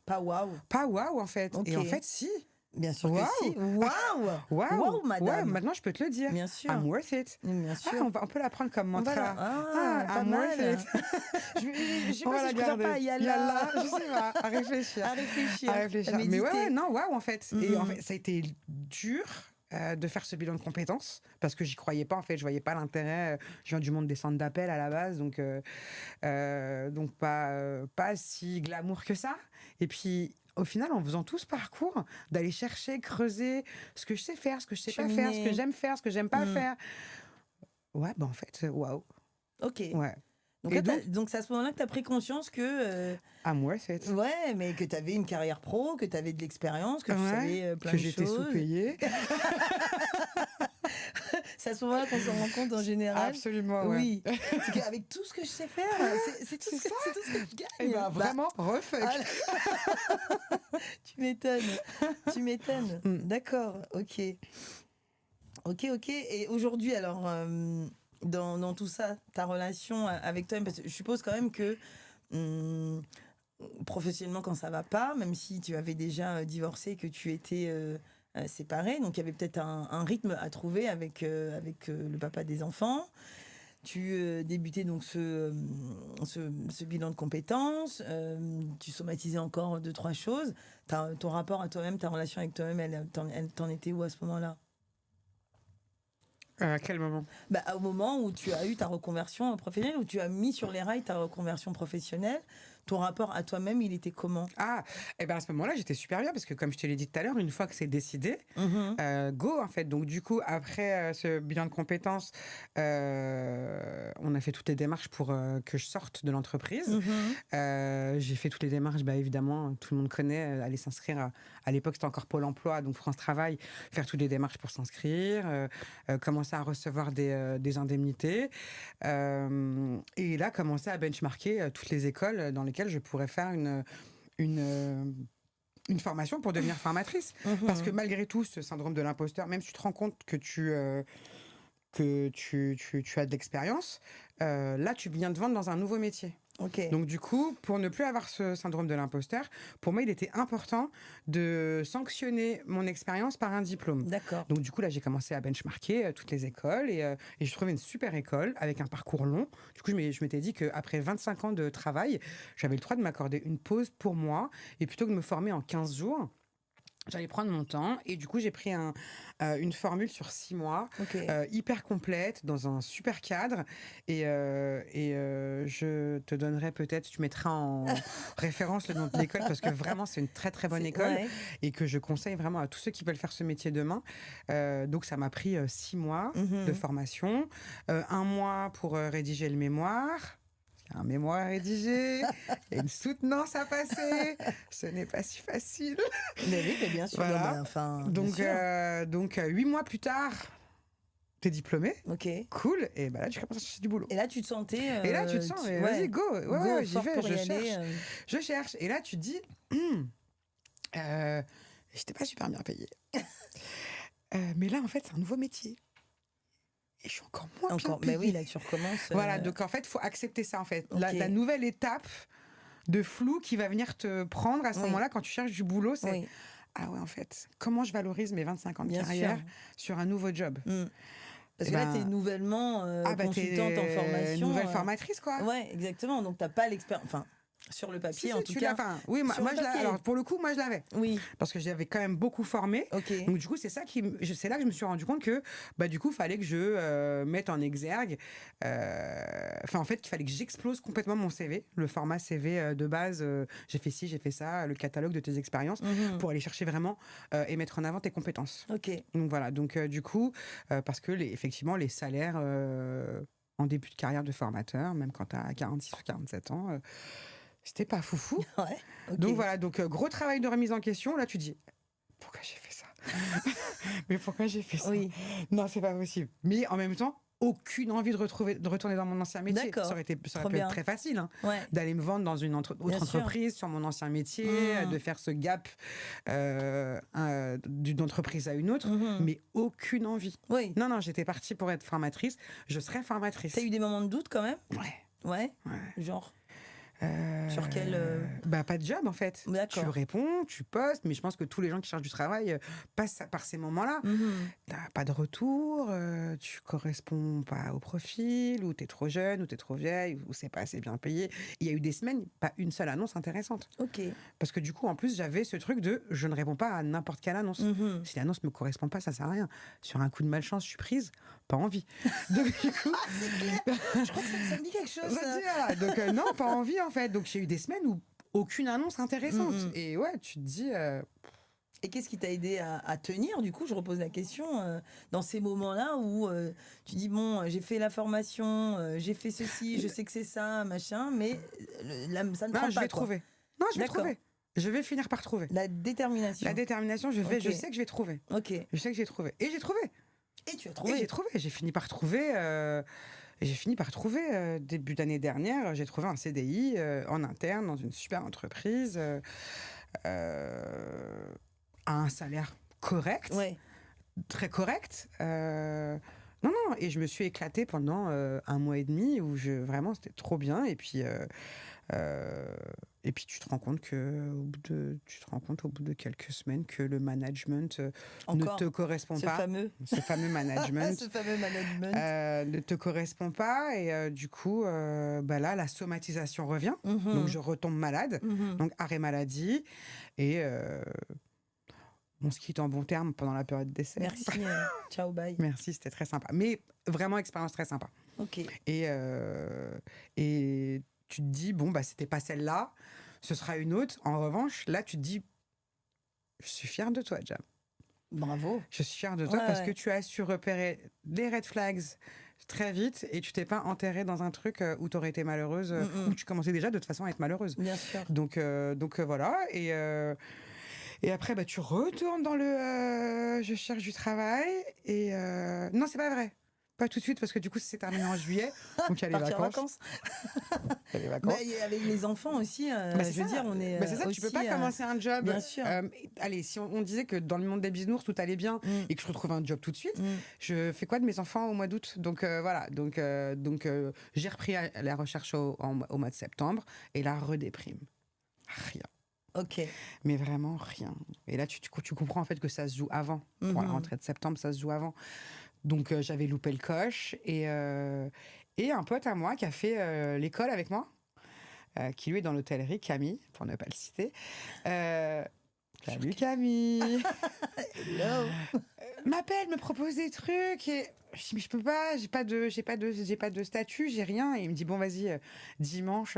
waouh. Pas waouh, en fait. Okay. Et en fait, si. Bien sûr que si. Waouh. Waouh, madame. Ouais, maintenant, je peux te le dire. Bien sûr. I'm worth it. Bien sûr. On peut la prendre comme mantra. Pas I'm mal. worth it. Je sais pas si je préfère pas Yalla. Je sais pas. À réfléchir. À réfléchir. Mais ouais, non, waouh, en fait. Et en fait, ça a été dur de faire ce bilan de compétences, parce que j'y croyais pas, en fait. Je voyais pas l'intérêt. Je viens du monde des centres d'appel à la base, donc pas si glamour que ça. Et puis, au final, en faisant tout ce parcours, d'aller chercher, creuser ce que je sais faire, ce que je sais pas faire, ce que j'aime faire, ce que j'aime pas faire. Ouais, en fait, waouh. Ok. Ouais. Donc c'est à ce moment-là que tu as pris conscience que... I'm worth it. Ouais, mais que tu avais une carrière pro, que tu avais de l'expérience, que tu savais plein de choses. Que j'étais sous-payée. C'est à ce moment-là qu'on se rend compte en général. Absolument, ouais. Oui. C'est qu'avec tout ce que je sais faire, c'est tout ce que je gagne. Et vraiment, refuck. Tu m'étonnes. D'accord, ok. Et aujourd'hui, alors, dans tout ça, ta relation avec toi-même, parce que je suppose quand même que professionnellement, quand ça va pas, même si tu avais déjà divorcé, que tu étais séparée, donc il y avait peut-être un rythme à trouver avec le papa des enfants. Tu débutais donc ce bilan de compétences, tu somatisais encore 2-3 choses. Ton rapport à toi-même, ta relation avec toi-même, elle t'en était où à ce moment-là ? À quel moment ? Au moment où tu as eu ta reconversion professionnelle, où tu as mis sur les rails ta reconversion professionnelle. Ton rapport à toi-même, il était comment ? À ce moment-là, j'étais super bien, parce que comme je te l'ai dit tout à l'heure, une fois que c'est décidé, go, en fait. Donc du coup, après ce bilan de compétences, on a fait toutes les démarches pour que je sorte de l'entreprise. J'ai fait toutes les démarches, évidemment, tout le monde connaît, aller s'inscrire à l'époque, c'était encore Pôle emploi, donc France Travail, faire toutes les démarches pour s'inscrire, commencer à recevoir des indemnités, et là, commencer à benchmarker toutes les écoles dans lesquelles je pourrais faire une formation pour devenir formatrice. Parce que malgré tout, ce syndrome de l'imposteur, même si tu te rends compte que tu as de l'expérience, là, tu viens te vendre dans un nouveau métier. Okay. Donc du coup, pour ne plus avoir ce syndrome de l'imposteur, pour moi, il était important de sanctionner mon expérience par un diplôme. D'accord. Donc du coup, là, j'ai commencé à benchmarker toutes les écoles, et je trouvais une super école avec un parcours long. Du coup, je m'étais dit qu'après 25 ans de travail, j'avais le droit de m'accorder une pause pour moi, et plutôt que de me former en 15 jours, J'allais prendre mon temps et du coup j'ai pris une formule sur 6 mois, Ok. hyper complète, dans un super cadre je te donnerai peut-être, tu mettras en référence le nom de l'école parce que vraiment c'est une très très bonne école Ouais. et que je conseille vraiment à tous ceux qui veulent faire ce métier demain. Donc ça m'a pris 6 mois de formation, 1 mois pour rédiger le mémoire. Un mémoire à rédiger, et une soutenance à passer. Ce n'est pas si facile. Mais oui, mais bien sûr. Voilà. Bah, enfin, Donc, bien sûr. 8 mois plus tard, t'es diplômé. Ok. Et Cool. Et bah là, tu commences à chercher du boulot. là, tu te sentais. Et là, tu te sens, mais vas-y, go. Ouais, j'y fort vais, pour je y aller, cherche. Je cherche. Et là, tu te dis, j'étais pas super bien payée. Mais là, en fait, c'est un nouveau métier. Et je suis encore moins bien payée. Mais oui, là, tu recommences. Voilà, donc en fait, il faut accepter ça, en fait. Ok. La nouvelle étape de flou qui va venir te prendre à ce Oui. moment-là, quand tu cherches du boulot, c'est... Oui. Ah ouais, en fait, comment je valorise mes 25 ans de Bien carrière sûr. sur un nouveau job? Parce Eh que là, ben, tu es nouvellement t'es consultante en formation. nouvelle formatrice, quoi. Ouais, exactement. Donc, tu n'as pas l'expérience. Enfin, sur le papier, Si, en tu tout l'as. cas. Enfin, oui, moi, Sur le je l'avais. papier. Alors, pour le coup, moi, je l'avais. Oui. Parce que j'avais quand même beaucoup formé. Ok. Donc, du coup, c'est là que je me suis rendu compte que, du coup, il fallait que je mette en exergue. Enfin, en fait, qu'il fallait que j'explose complètement mon CV. Le format CV de base, j'ai fait ci, j'ai fait ça, le catalogue de tes expériences, pour aller chercher vraiment et mettre en avant tes compétences. Ok. Donc, voilà. Donc, du coup, parce que, effectivement, les salaires en début de carrière de formateur, même quand tu as 46 ou 47 ans, c'était pas foufou. Ouais. Ok. Donc voilà, gros travail de remise en question. Là, tu dis, pourquoi j'ai fait ça? Mais pourquoi j'ai fait ça? Oui. Non, c'est pas possible. Mais en même temps, aucune envie de retourner dans mon ancien métier. D'accord. Ça aurait pu bien. être très facile, hein, Ouais. d'aller me vendre dans une autre Bien sûr. entreprise, sur mon ancien métier, de faire ce gap d'une entreprise à une autre, mais aucune envie. Oui. Non, non, j'étais partie pour être formatrice. Je serais formatrice. T'as eu des moments de doute quand même? Ouais. Ouais. Genre. Sur quel. Pas de job en fait. D'accord. Tu réponds, tu postes, mais je pense que tous les gens qui cherchent du travail passent par ces moments-là. T'as pas de retour, tu corresponds pas au profil, ou t'es trop jeune, ou t'es trop vieille, ou c'est pas assez bien payé. Il y a eu des semaines, pas une seule annonce intéressante. Ok. Parce que du coup, en plus, j'avais ce truc de je ne réponds pas à n'importe quelle annonce. Si l'annonce me correspond pas, ça sert à rien. Sur un coup de malchance, je suis prise, pas envie. Donc du coup, Je crois que ça me dit quelque chose. donc non, pas envie en fait. Donc j'ai eu des semaines où aucune annonce intéressante. Et ouais, tu te dis. Et qu'est-ce qui t'a aidé à tenir? Du coup, je repose la question dans ces moments-là où tu dis bon, j'ai fait la formation, j'ai fait ceci, je sais que c'est ça, machin, mais ça ne prend pas. Je vais quoi. trouver. Non, je vais D'accord. trouver. Je vais finir par trouver. La détermination. La détermination, je Ok. sais que je vais trouver. Ok. Je sais que j'ai trouvé. Et j'ai trouvé. Et tu as Et trouvé. j'ai trouvé. J'ai fini par trouver. Début d'année dernière, j'ai trouvé un CDI en interne dans une super entreprise à un salaire correct, Ouais. très correct. Non, non, et je me suis éclatée pendant 1 mois et demi où vraiment c'était trop bien. Et puis tu te rends compte au bout de quelques semaines que le management ne te correspond ce pas. Ce fameux management. Ce fameux management. Ne te correspond pas et du coup là la somatisation revient, donc je retombe malade, donc arrêt maladie et on se quitte en bon terme pendant la période d'essai. Merci. Ciao, bye. Merci, c'était très sympa, mais vraiment expérience très sympa. Ok. Et tu te dis bon c'était pas celle-là, ce sera une autre. En revanche là tu te dis je suis fière de toi, Jam. Bravo. Je suis fière de toi parce que tu as su repérer les red flags très vite et tu t'es pas enterrée dans un truc où tu aurais été malheureuse, où tu commençais déjà de toute façon à être malheureuse. Bien sûr. Donc voilà. Et après, tu retournes dans le je cherche du travail. Et non, c'est pas vrai. Pas tout de suite parce que du coup, c'est terminé en juillet. Donc il y a les Partir en vacances. vacances. Il y a les vacances. Avec les enfants aussi, je veux dire, on est. C'est ça, tu peux pas commencer un job. Bien sûr. Allez, si on disait que dans le monde des bisounours, tout allait bien et que je retrouve un job tout de suite, je fais quoi de mes enfants au mois d'août? Donc voilà. Donc j'ai repris la recherche au mois de septembre et la redéprime. Rien. Ok. Mais vraiment rien. Et là, tu comprends en fait que ça se joue avant. Pour la rentrée de septembre, ça se joue avant. Donc j'avais loupé le coche et un pote à moi qui a fait l'école avec moi, qui lui est dans l'hôtellerie, Camille, pour ne pas le citer, Salut Camille. Hello. M'appelle, me propose des trucs et je dis mais je peux pas, j'ai pas de statut, j'ai rien. Et il me dit bon vas-y, dimanche,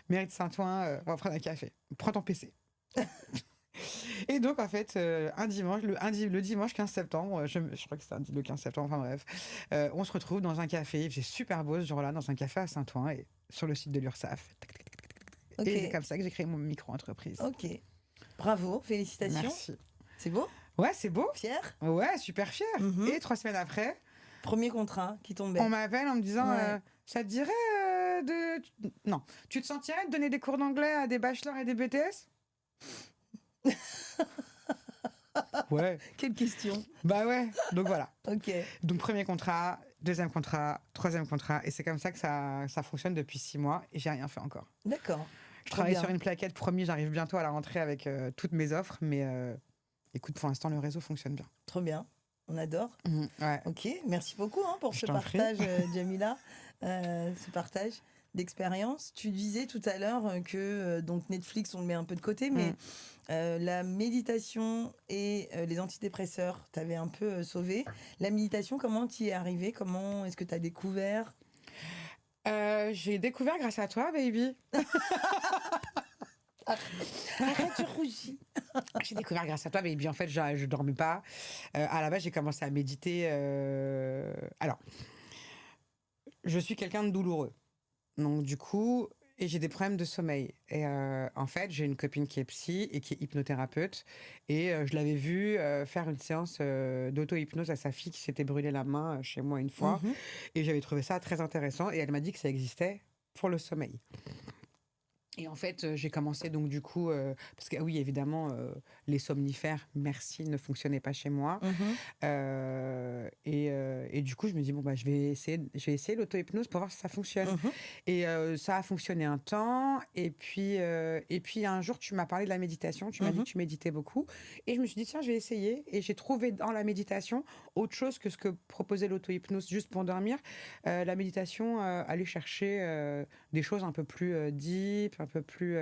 mairie de Saint-Ouen, on va prendre un café. Prends ton PC. Et donc en fait, un dimanche, le dimanche 15 septembre, je crois que c'était le 15 septembre, enfin bref, on se retrouve dans un café. Il faisait super beau ce jour-là, dans un café à Saint-Ouen et sur le site de l'URSSAF. Ok. Et c'est comme ça que j'ai créé mon micro-entreprise. Ok. Bravo, félicitations. Merci. C'est beau? Ouais, c'est beau. Fier? Ouais, super fier. Mhm. Et 3 semaines après, Premier contrat qui tombait. on m'appelle en me disant Ouais. ça te dirait de. Non. Tu te sentirais de donner des cours d'anglais à des bachelors et des BTS? Ouais. Quelle question. Bah ouais. Donc voilà. Ok. Donc premier contrat, deuxième contrat, troisième contrat. Et c'est comme ça que ça fonctionne depuis 6 mois et j'ai rien fait encore. D'accord. Je Très travaille bien. sur une plaquette, promis, j'arrive bientôt à la rentrée avec toutes mes offres. Mais écoute, pour l'instant, le réseau fonctionne bien. Trop bien. On adore. Ouais. Ok. Merci beaucoup pour Je ce t'en prie. partage, Jamila. Ce partage d'expérience. Tu disais tout à l'heure que donc Netflix, on le met un peu de côté, mais la méditation et les antidépresseurs t'avaient un peu sauvé. La méditation, comment tu y es arrivée? Comment est-ce que tu as découvert? J'ai découvert grâce à toi, baby. Arrête, tu rougis. J'ai découvert grâce à toi, baby. En fait, je dormais pas. À la base, j'ai commencé à méditer. Alors, je suis quelqu'un de douloureux. Donc, du coup, et j'ai des problèmes de sommeil. Et en fait, j'ai une copine qui est psy et qui est hypnothérapeute. Et je l'avais vue faire une séance d'auto-hypnose à sa fille qui s'était brûlé la main chez moi une fois. Mhm. Et j'avais trouvé ça très intéressant. Et elle m'a dit que ça existait pour le sommeil. Et en fait, j'ai commencé donc du coup, parce que oui, évidemment, les somnifères, merci, ne fonctionnaient pas chez moi. Mhm. Et du coup, je me dis, bon, bah, je vais essayer l'auto-hypnose pour voir si ça fonctionne. Mhm. Et ça a fonctionné un temps. Et puis un jour, tu m'as parlé de la méditation. Tu m'as dit que tu méditais beaucoup. Et je me suis dit, tiens, je vais essayer. Et j'ai trouvé dans la méditation autre chose que ce que proposait l'auto-hypnose juste pour dormir. La méditation, aller chercher des choses un peu plus deep, un peu plus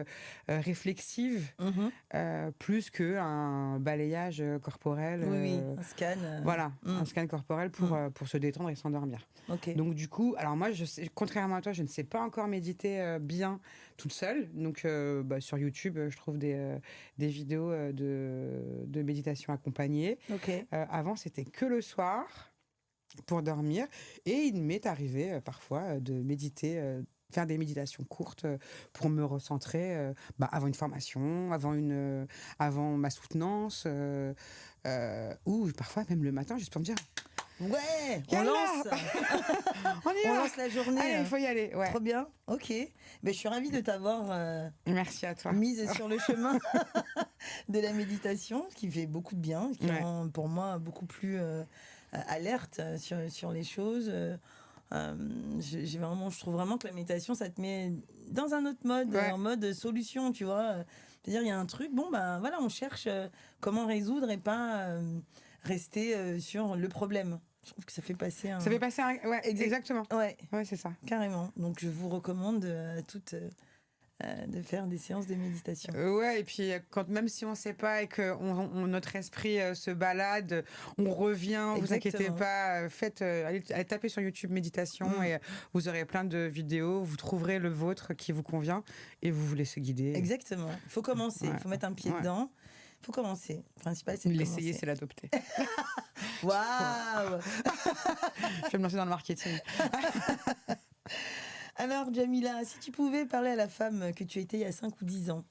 réflexives, Mhm. plus qu'un balayage corporel. Oui, un scan. Voilà, un scan corporel pour se détendre et s'endormir. Ok. Donc du coup, alors moi, contrairement à toi, je ne sais pas encore méditer bien toute seule. Donc sur YouTube, je trouve des vidéos de méditation accompagnée. Ok. Avant, c'était que le soir pour dormir. Et il m'est arrivé parfois de méditer, faire des méditations courtes pour me recentrer avant une formation, avant ma soutenance, ou parfois même le matin, juste pour me dire Ouais, on Yallah lance. on y On va. lance la journée. Allez, il faut y aller. Ouais. Trop bien. Ok. Ben, je suis ravie de t'avoir Merci à toi. mise sur le chemin de la méditation, ce qui fait beaucoup de bien, qui Ouais. rend pour moi beaucoup plus alerte sur les choses. Je trouve vraiment que la méditation, ça te met dans un autre mode, Ouais. en mode solution, tu vois. C'est-à-dire, il y a un truc, bon, ben voilà, on cherche comment résoudre et pas rester sur le problème. Je trouve que ça fait passer un... Ça fait passer un... Ouais, exactement. Ouais, Ouais, c'est ça. carrément. Donc, je vous recommande à toutes de faire des séances de méditation. Ouais, et puis même si on ne sait pas et que notre esprit se balade, on revient, vous inquiétez Exactement. pas, allez taper sur YouTube méditation et vous aurez plein de vidéos, vous trouverez le vôtre qui vous convient et vous vous laissez guider. Exactement. Il faut commencer, il Ouais. faut mettre un pied Ouais. dedans. Il faut commencer. Le principal, c'est de L'essayer, commencer. c'est l'adopter. Waouh. Je vais me lancer dans le marketing. Alors, Jamila, si tu pouvais parler à la femme que tu étais il y a 5 ou 10 ans,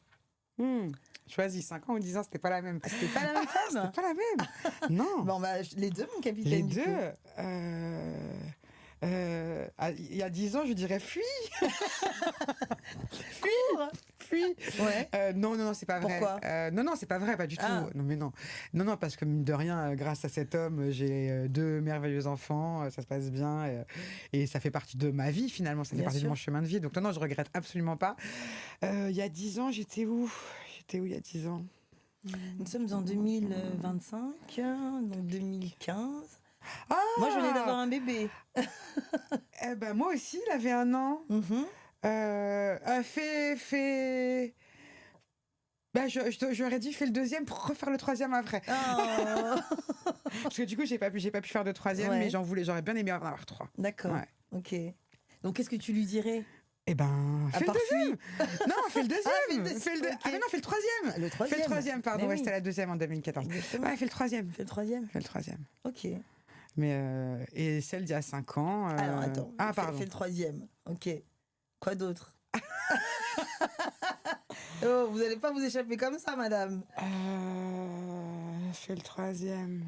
Choisis 5 ans ou 10 ans, c'était pas la même. c'était pas la même femme? C'était pas la même. Non. Bon, bah, les deux, mon capitaine. Les du deux. coup. Il y a 10 ans, je dirais fuis. Fuis. Ouais. Non, c'est pas vrai. Pourquoi Non, c'est pas vrai, pas du tout. Non, mais non. Non, parce que mine de rien, grâce à cet homme, j'ai 2 merveilleux enfants, ça se passe bien et ça fait partie de ma vie finalement, ça fait Bien partie sûr. de mon chemin de vie. Donc non, je regrette absolument pas. Il y a 10 ans, j'étais où? J'étais où il y a 10 ans? Nous sommes en 2025, donc 2015. Ah Moi, je venais d'avoir un bébé. Eh ben, moi aussi, il avait 1 an. Mhm. Bah, j'aurais dit fais le deuxième pour refaire le troisième après. Oh. Parce que du coup, j'ai pas pu faire de troisième, Ouais. mais j'aurais bien aimé en avoir 3. D'accord. Ouais. Ok. Donc, qu'est-ce que tu lui dirais? Eh ben, À fais le part deuxième. Non, fais le deuxième. fais le deuxième, ok. Ah mais non, fais le troisième. Le troisième. Fais le troisième, pardon. Mais Ouais, oui. c'était la deuxième en 2014. Exactement. Ouais, fais le troisième. Fais le troisième. Fais le troisième. Ok. Mais et celle d'il y a 5 ans. Alors, attends. Ah, pardon. Fais le troisième. Ok. Quoi d'autre? Oh, vous n'allez pas vous échapper comme ça, madame. Fais le troisième.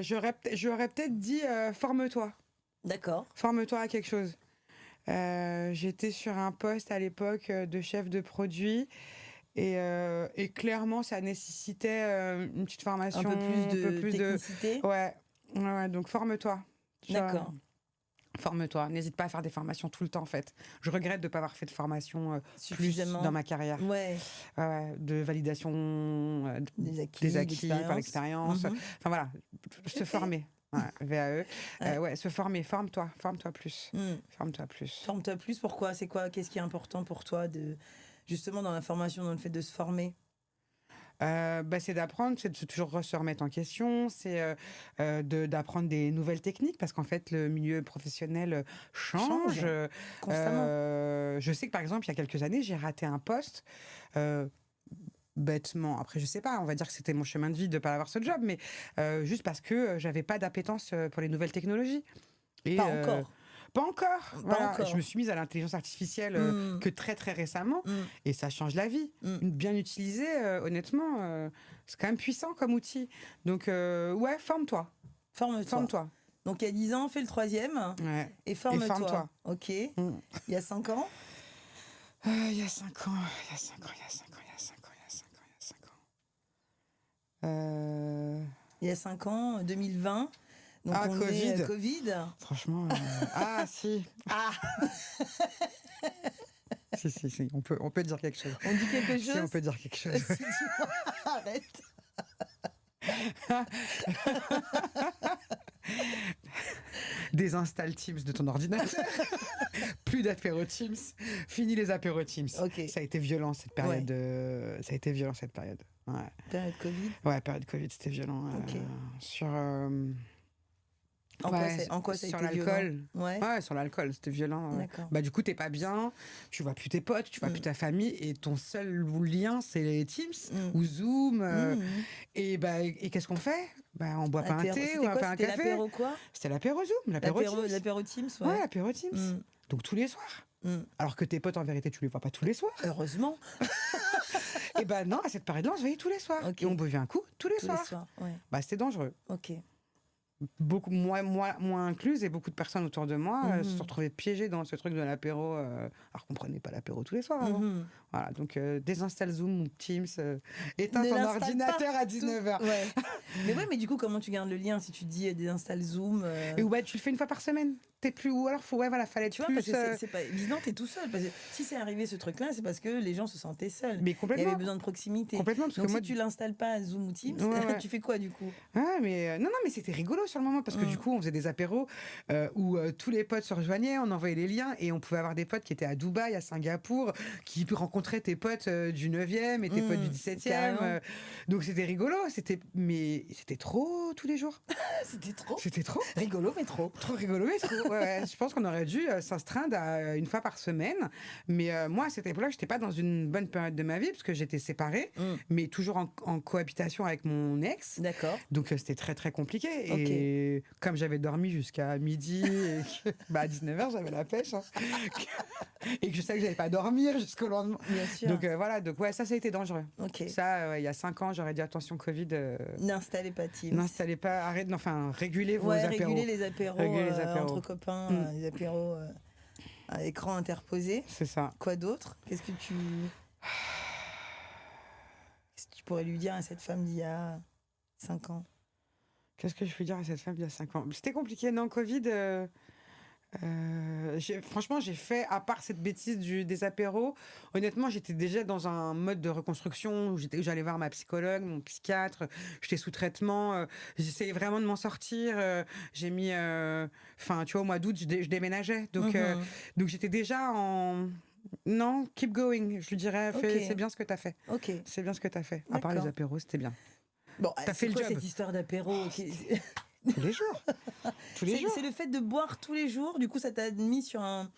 J'aurais peut-être dit forme-toi. D'accord. Forme-toi à quelque chose. J'étais sur un poste à l'époque de chef de produit et clairement ça nécessitait une petite formation, Un peu plus de technicité. Ouais, donc forme-toi. D'accord. Forme-toi, n'hésite pas à faire des formations tout le temps en fait. Je regrette de ne pas avoir fait de formation plus Suffisamment. dans ma carrière. Ouais. De validation Des acquis par l'expérience. Mhm. Enfin voilà, se former. Ouais, VAE. Ouais. Se former, forme-toi plus. Mm. Forme-toi plus. Forme-toi plus, pourquoi? C'est quoi? Qu'est-ce qui est important pour toi justement dans la formation, dans le fait de se former? C'est d'apprendre, c'est de toujours se remettre en question, c'est d'apprendre des nouvelles techniques parce qu'en fait le milieu professionnel change. Constamment. Je sais que par exemple il y a quelques années j'ai raté un poste bêtement. Après je sais pas, on va dire que c'était mon chemin de vie de pas avoir ce job, mais juste parce que j'avais pas d'appétence pour les nouvelles technologies. Et, Pas encore. Pas encore. Voilà. encore. Je me suis mise à l'intelligence artificielle que très très récemment et ça change la vie. Bien utilisé, honnêtement, c'est quand même puissant comme outil. Donc ouais, forme-toi. Forme-toi. Donc il y a 10 ans, fais le troisième et forme-toi. Ok. Il y a 5 ans? Il y a 5 ans. Il y a 5 ans, 2020. Donc on Covid. est Covid. Franchement, si. Ah. si, on peut dire quelque chose. On dit quelque chose? Si, on peut dire quelque chose. Si, dis-moi. Arrête. Désinstalle Teams de ton ordinateur. Plus d'apéro Teams. Fini les apéros Teams. Okay. Ça a été violent cette période. Ça a été violent cette période. Ouais. Période Covid. Ouais, période Covid, c'était violent. Okay. Sur. En quoi ça a sur été l'alcool. Ouais, sur l'alcool, c'était violent. D'accord. Du coup, t'es pas bien, tu vois plus tes potes, tu vois plus ta famille, et ton seul lien, c'est les Teams ou Zoom. Et qu'est-ce qu'on fait? On boit pas un thé ou pas un café. C'était l'apéro quoi? C'était l'apéro Zoom, l'apéro Teams. L'apéro Teams, ouais. L'apéro Teams. Donc tous les soirs. Alors que tes potes, en vérité, tu les vois pas tous les soirs. Heureusement. Et non, à cette période-là, on se voyait tous les soirs. Okay. Et on buvait un coup tous les soirs. Ouais. C'était dangereux. Ok. Beaucoup moi incluse et beaucoup de personnes autour de moi se sont retrouvées piégées dans ce truc de l'apéro alors qu'on prenait pas l'apéro tous les soirs avant. Voilà, donc désinstalle Zoom ou Teams, éteins ton ordinateur à 19h. Ouais. mais du coup comment tu gardes le lien si tu dis désinstalle Zoom Et tu le fais une fois par semaine. T'es plus ou alors fallait tu vois parce que c'est pas évident, t'es tout seul parce que si c'est arrivé ce truc là c'est parce que les gens se sentaient seuls. Mais complètement. Il y avait besoin de proximité. Complètement parce donc que si tu l'installes pas Zoom ou Teams, tu fais quoi du coup? Mais non mais c'était rigolo sur le moment parce que du coup on faisait des apéros où tous les potes se rejoignaient, on envoyait les liens et on pouvait avoir des potes qui étaient à Dubaï, à Singapour, qui rencontraient tes potes du 9e et tes potes du 17e. Donc c'était rigolo, mais c'était trop tous les jours. C'était trop. Rigolo mais trop. Trop rigolo mais trop. Ouais, je pense qu'on aurait dû s'astreindre à une fois par semaine. Mais moi à cette époque-là, j'étais pas dans une bonne période de ma vie parce que j'étais séparée, mais toujours en cohabitation avec mon ex. D'accord. Donc c'était très très compliqué. Et comme j'avais dormi jusqu'à midi et que, à 19h j'avais la pêche et que je savais que j'allais pas dormir jusqu'au lendemain. Bien sûr. Donc voilà, ça a été dangereux. Ça il y a 5 ans j'aurais dit attention Covid. N'installez pas Teams. N'installez pas, régulez vos apéros. Régulez les apéros, entre copains, les apéros à écran interposé. C'est ça. Quoi d'autre? Qu'est-ce que tu pourrais lui dire à cette femme d'il y a 5 ans? Qu'est-ce que je peux dire à cette femme d'il y a 5 ans? C'était compliqué, non, Covid. Franchement, j'ai fait, à part cette bêtise des apéros, honnêtement, j'étais déjà dans un mode de reconstruction où j'allais voir ma psychologue, mon psychiatre, j'étais sous traitement, j'essayais vraiment de m'en sortir. J'ai mis, tu vois, au mois d'août, je déménageais, donc j'étais déjà Non, keep going. Je lui dirais, Ok. c'est bien ce que t'as fait. Ok. C'est bien ce que t'as fait. À part D'accord. les apéros, c'était bien. Bon, T'as fait c'est le quoi job. cette histoire d'apéro? Tous les jours. Tous les jours. C'est le fait de boire tous les jours, du coup, ça t'a mis sur un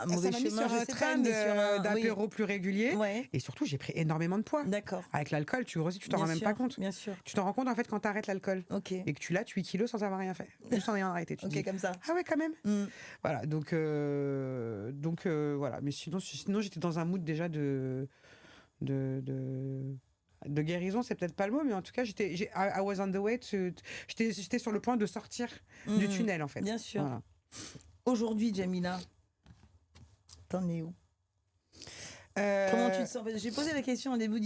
mauvais Ça m'a mis chemin, sur je un sais pas, trend mais sur un... d'apéro plus régulier. Oui. Ouais, Et surtout, j'ai pris énormément de poids. d'accord. Avec l'alcool, tu grossis, tu t'en Bien rends même sûr, pas compte. bien sûr. Tu t'en rends compte en fait quand t'arrêtes l'alcool. Ok. Et que tu lâches 8 kilos sans avoir rien fait. Juste sans rien arrêter. Tu te Ok, dis, comme ça. ah ouais, quand même. Mm. Voilà, donc voilà. Mais sinon j'étais dans un mood déjà de guérison, c'est peut-être pas le mot, mais en tout cas, I was on the way j'étais sur le point de sortir du tunnel, en fait. Bien sûr. Voilà. Aujourd'hui, Jamila, t'en es où? Comment tu te sens? Parce que j'ai posé la question en début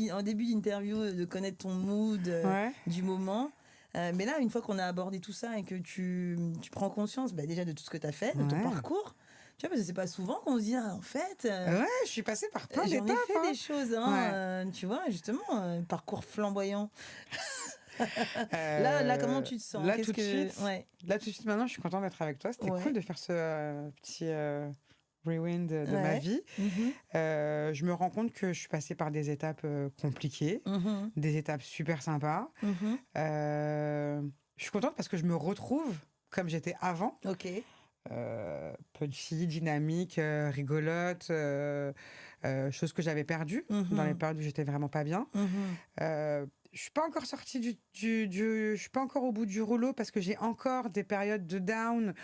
d'interview de connaître ton mood Ouais. du moment. Mais là, une fois qu'on a abordé tout ça et que tu prends conscience déjà de tout ce que tu as fait, de ton Ouais. parcours, tu vois, parce que c'est pas souvent qu'on se dit, ah, en fait, Ouais, je suis passée par plein j'en d'étapes. ai fait des choses, hein, Ouais. tu vois, justement, parcours flamboyant. Là, comment tu te sens? Là, Qu'est-ce tout de suite, Ouais. là, tout de suite, maintenant, je suis contente d'être avec toi. C'était Ouais. cool de faire ce petit rewind de ma Ouais. vie. Mhm. Je me rends compte que je suis passée par des étapes compliquées, Mhm. des étapes super sympas. Mhm. Je suis contente parce que je me retrouve comme j'étais avant. Ok. Punchy, dynamique, rigolote, chose que j'avais perdue. Mhm. Dans les périodes où j'étais vraiment pas bien. Mhm. Je suis pas encore sortie je suis pas encore au bout du rouleau parce que j'ai encore des périodes de down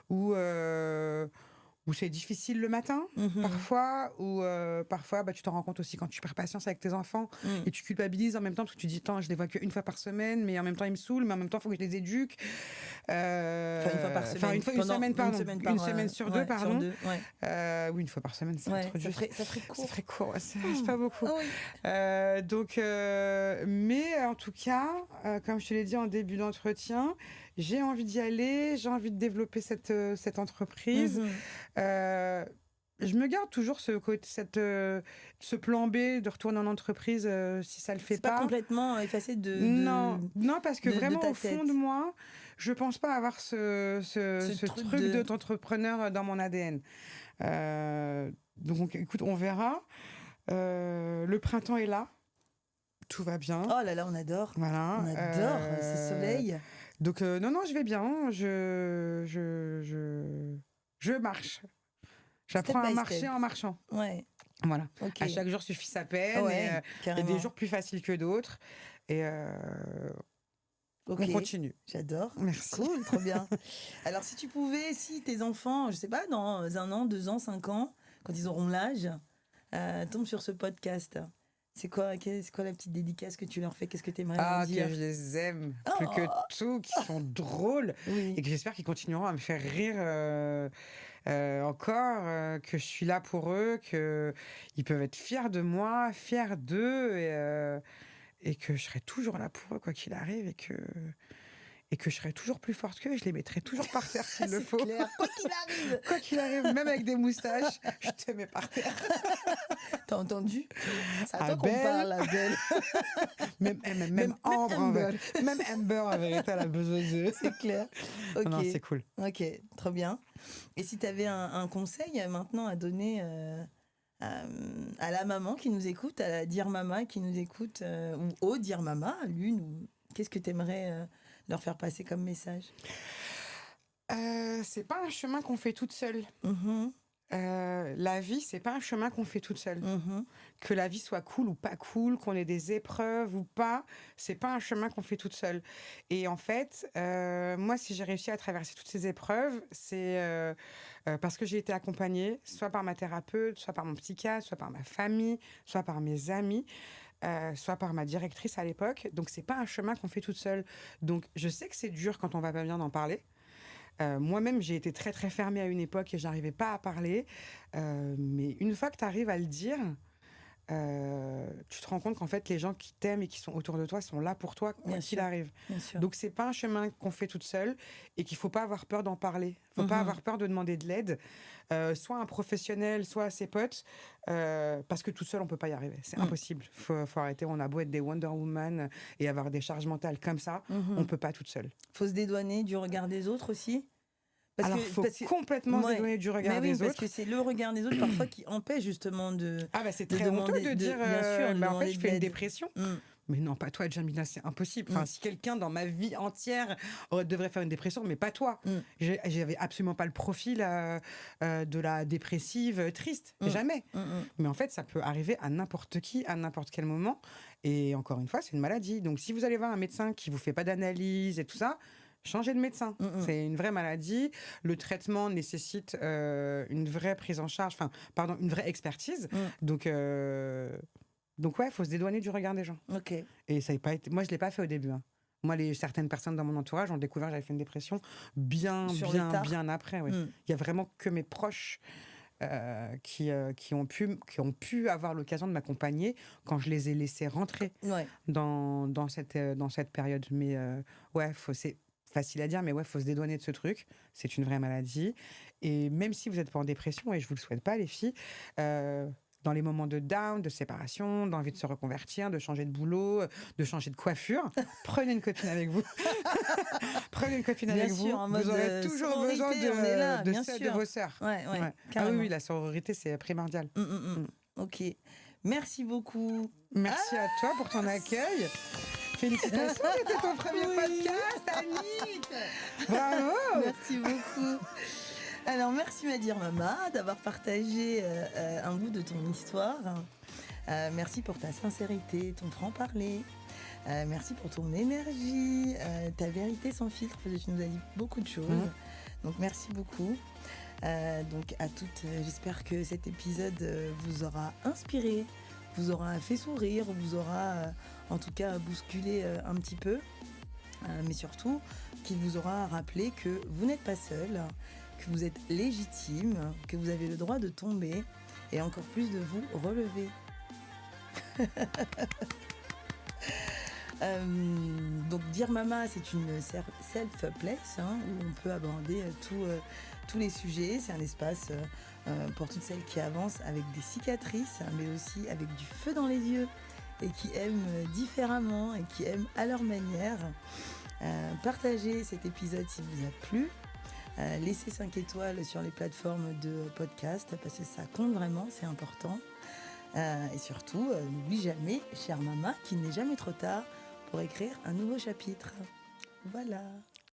où c'est difficile le matin, Mhm. parfois, ou parfois tu t'en rends compte aussi quand tu perds patience avec tes enfants Mhm. et tu culpabilises en même temps parce que tu dis, tant, je les vois qu'une fois par semaine, mais en même temps ils me saoulent, mais en même temps il faut que je les éduque. Enfin, une fois par semaine. Une semaine sur deux, pardon. Ouais. Oui, une fois par semaine, c'est Ouais, trop juste. ça ferait court. Ça ferait court, ouais, c'est pas beaucoup. Ah oui. Mais en tout cas, comme je te l'ai dit en début d'entretien, j'ai envie d'y aller, j'ai envie de développer cette entreprise. Mhm. Je me garde toujours ce plan B de retourner en entreprise si ça le fait C'est pas complètement effacé non, parce que de vraiment ta au fond tête. de moi, je pense pas avoir ce truc d'entrepreneur dans mon ADN. Donc écoute, on verra. Le printemps est là. Tout va bien. Oh là là, on adore. Voilà. On adore ce soleil. Donc non, je vais bien. Je marche. J'apprends à marcher en marchant. Ouais. Voilà. Ok. À chaque jour suffit sa peine. Ouais, Il y a des jours plus faciles que d'autres. Et Ok. on continue. J'adore. Merci. Cool, trop bien. Alors, si tes enfants, je sais pas, dans 1 an, 2 ans, 5 ans, quand ils auront l'âge, tombent sur ce podcast, c'est quoi la petite dédicace que tu leur fais? Qu'est-ce que tu aimerais leur dire? Que je les aime plus que tout, qu'ils sont drôles Oui. et que j'espère qu'ils continueront à me faire rire encore, que je suis là pour eux, qu'ils peuvent être fiers de moi, fiers d'eux et que je serai toujours là pour eux quoi qu'il arrive et que je serai toujours plus forte qu'eux et je les mettrai toujours par terre s'il le faut. Clair. Quoi qu'il arrive. Quoi qu'il arrive, même avec des moustaches, je te mets par terre. T'as entendu? C'est à toi Abel. qu'on parle, Abel. Même Amber. Même Amber, en vérité, elle a besoin de... C'est clair. Ok. Non, c'est cool. Ok, trop bien. Et si tu avais un conseil maintenant à donner à la maman qui nous écoute, à la Dear Mama qui nous écoute, ou au Dear Mama, l'une, ou qu'est-ce que tu aimerais leur faire passer comme message? C'est pas un chemin qu'on fait toute seule. Mhm. La vie, c'est pas un chemin qu'on fait toute seule. Mhm. Que la vie soit cool ou pas cool, qu'on ait des épreuves ou pas, c'est pas un chemin qu'on fait toute seule. Et en fait, moi, si j'ai réussi à traverser toutes ces épreuves, c'est parce que j'ai été accompagnée, soit par ma thérapeute, soit par mon psychiatre, soit par ma famille, soit par mes amis. Soit par ma directrice à l'époque. Donc, c'est pas un chemin qu'on fait toute seule. Donc, je sais que c'est dur quand on va pas bien d'en parler. Moi-même, j'ai été très, très fermée à une époque et j'arrivais pas à parler. Mais une fois que tu arrives à le dire, tu te rends compte qu'en fait, les gens qui t'aiment et qui sont autour de toi sont là pour toi, quoi qu'il arrive. Bien sûr. Donc, c'est pas un chemin qu'on fait toute seule et qu'il faut pas avoir peur d'en parler. Faut pas avoir peur de demander de l'aide, soit à un professionnel, soit à ses potes, parce que tout seul, on peut pas y arriver. C'est impossible. Faut arrêter. On a beau être des Wonder Woman et avoir des charges mentales comme ça, on peut pas toute seule. Faut se dédouaner du regard des autres aussi. Alors, il faut complètement se dédouaner du regard des autres. Parce que c'est le regard des autres parfois qui empêche justement de. Ah, c'est très honteux de dire en fait, je fais une dépression. Mais non, pas toi, Jamila, c'est impossible. Enfin, si quelqu'un dans ma vie entière devrait faire une dépression, mais pas toi. J'avais absolument pas le profil de la dépressive triste. Jamais. Mais en fait, ça peut arriver à n'importe qui, à n'importe quel moment. Et encore une fois, c'est une maladie. Donc, si vous allez voir un médecin qui vous fait pas d'analyse et tout ça, changez de médecin. C'est une vraie maladie. Le traitement nécessite une vraie prise en charge, une vraie expertise. Donc ouais, il faut se dédouaner du regard des gens. Okay. Et ça n'a pas été. Moi, je l'ai pas fait au début. Moi, certaines personnes dans mon entourage ont découvert que j'avais fait une dépression bien après. Oui. Il y a vraiment que mes proches qui ont pu avoir l'occasion de m'accompagner quand je les ai laissés rentrer dans cette période. Mais c'est facile à dire, mais faut se dédouaner de ce truc. C'est une vraie maladie. Et même si vous n'êtes pas en dépression, et je ne vous le souhaite pas, les filles, dans les moments de down, de séparation, d'envie de se reconvertir, de changer de boulot, de changer de coiffure, prenez une copine avec vous. Prenez une copine avec vous. Vous aurez toujours besoin de vos sœurs. Ah oui, la sororité, c'est primordial. Ok. Merci beaucoup. Merci à toi pour ton accueil. Félicitations, c'était ton premier podcast, Annick. Bravo. Merci beaucoup. Alors, merci ma dear Mama d'avoir partagé un bout de ton histoire. Merci pour ta sincérité, ton franc-parler. Merci pour ton énergie, ta vérité sans filtre, parce que tu nous as dit beaucoup de choses. Donc, merci beaucoup. Donc, à toutes, j'espère que cet épisode vous aura inspiré, vous aura fait sourire, vous aura en tout cas bousculé un petit peu. Mais surtout, qu'il vous aura rappelé que vous n'êtes pas seul, que vous êtes légitime, que vous avez le droit de tomber et encore plus de vous relever. Donc Dear Mama, c'est une self-place où on peut aborder tous les sujets. C'est un espace pour toutes celles qui avancent avec des cicatrices, mais aussi avec du feu dans les yeux et qui aiment différemment et qui aiment à leur manière. Partagez cet épisode s'il vous a plu. Laissez 5 étoiles sur les plateformes de podcast parce que ça compte vraiment, c'est important. Et surtout, n'oublie jamais, chère maman, qu'il n'est jamais trop tard pour écrire un nouveau chapitre. Voilà.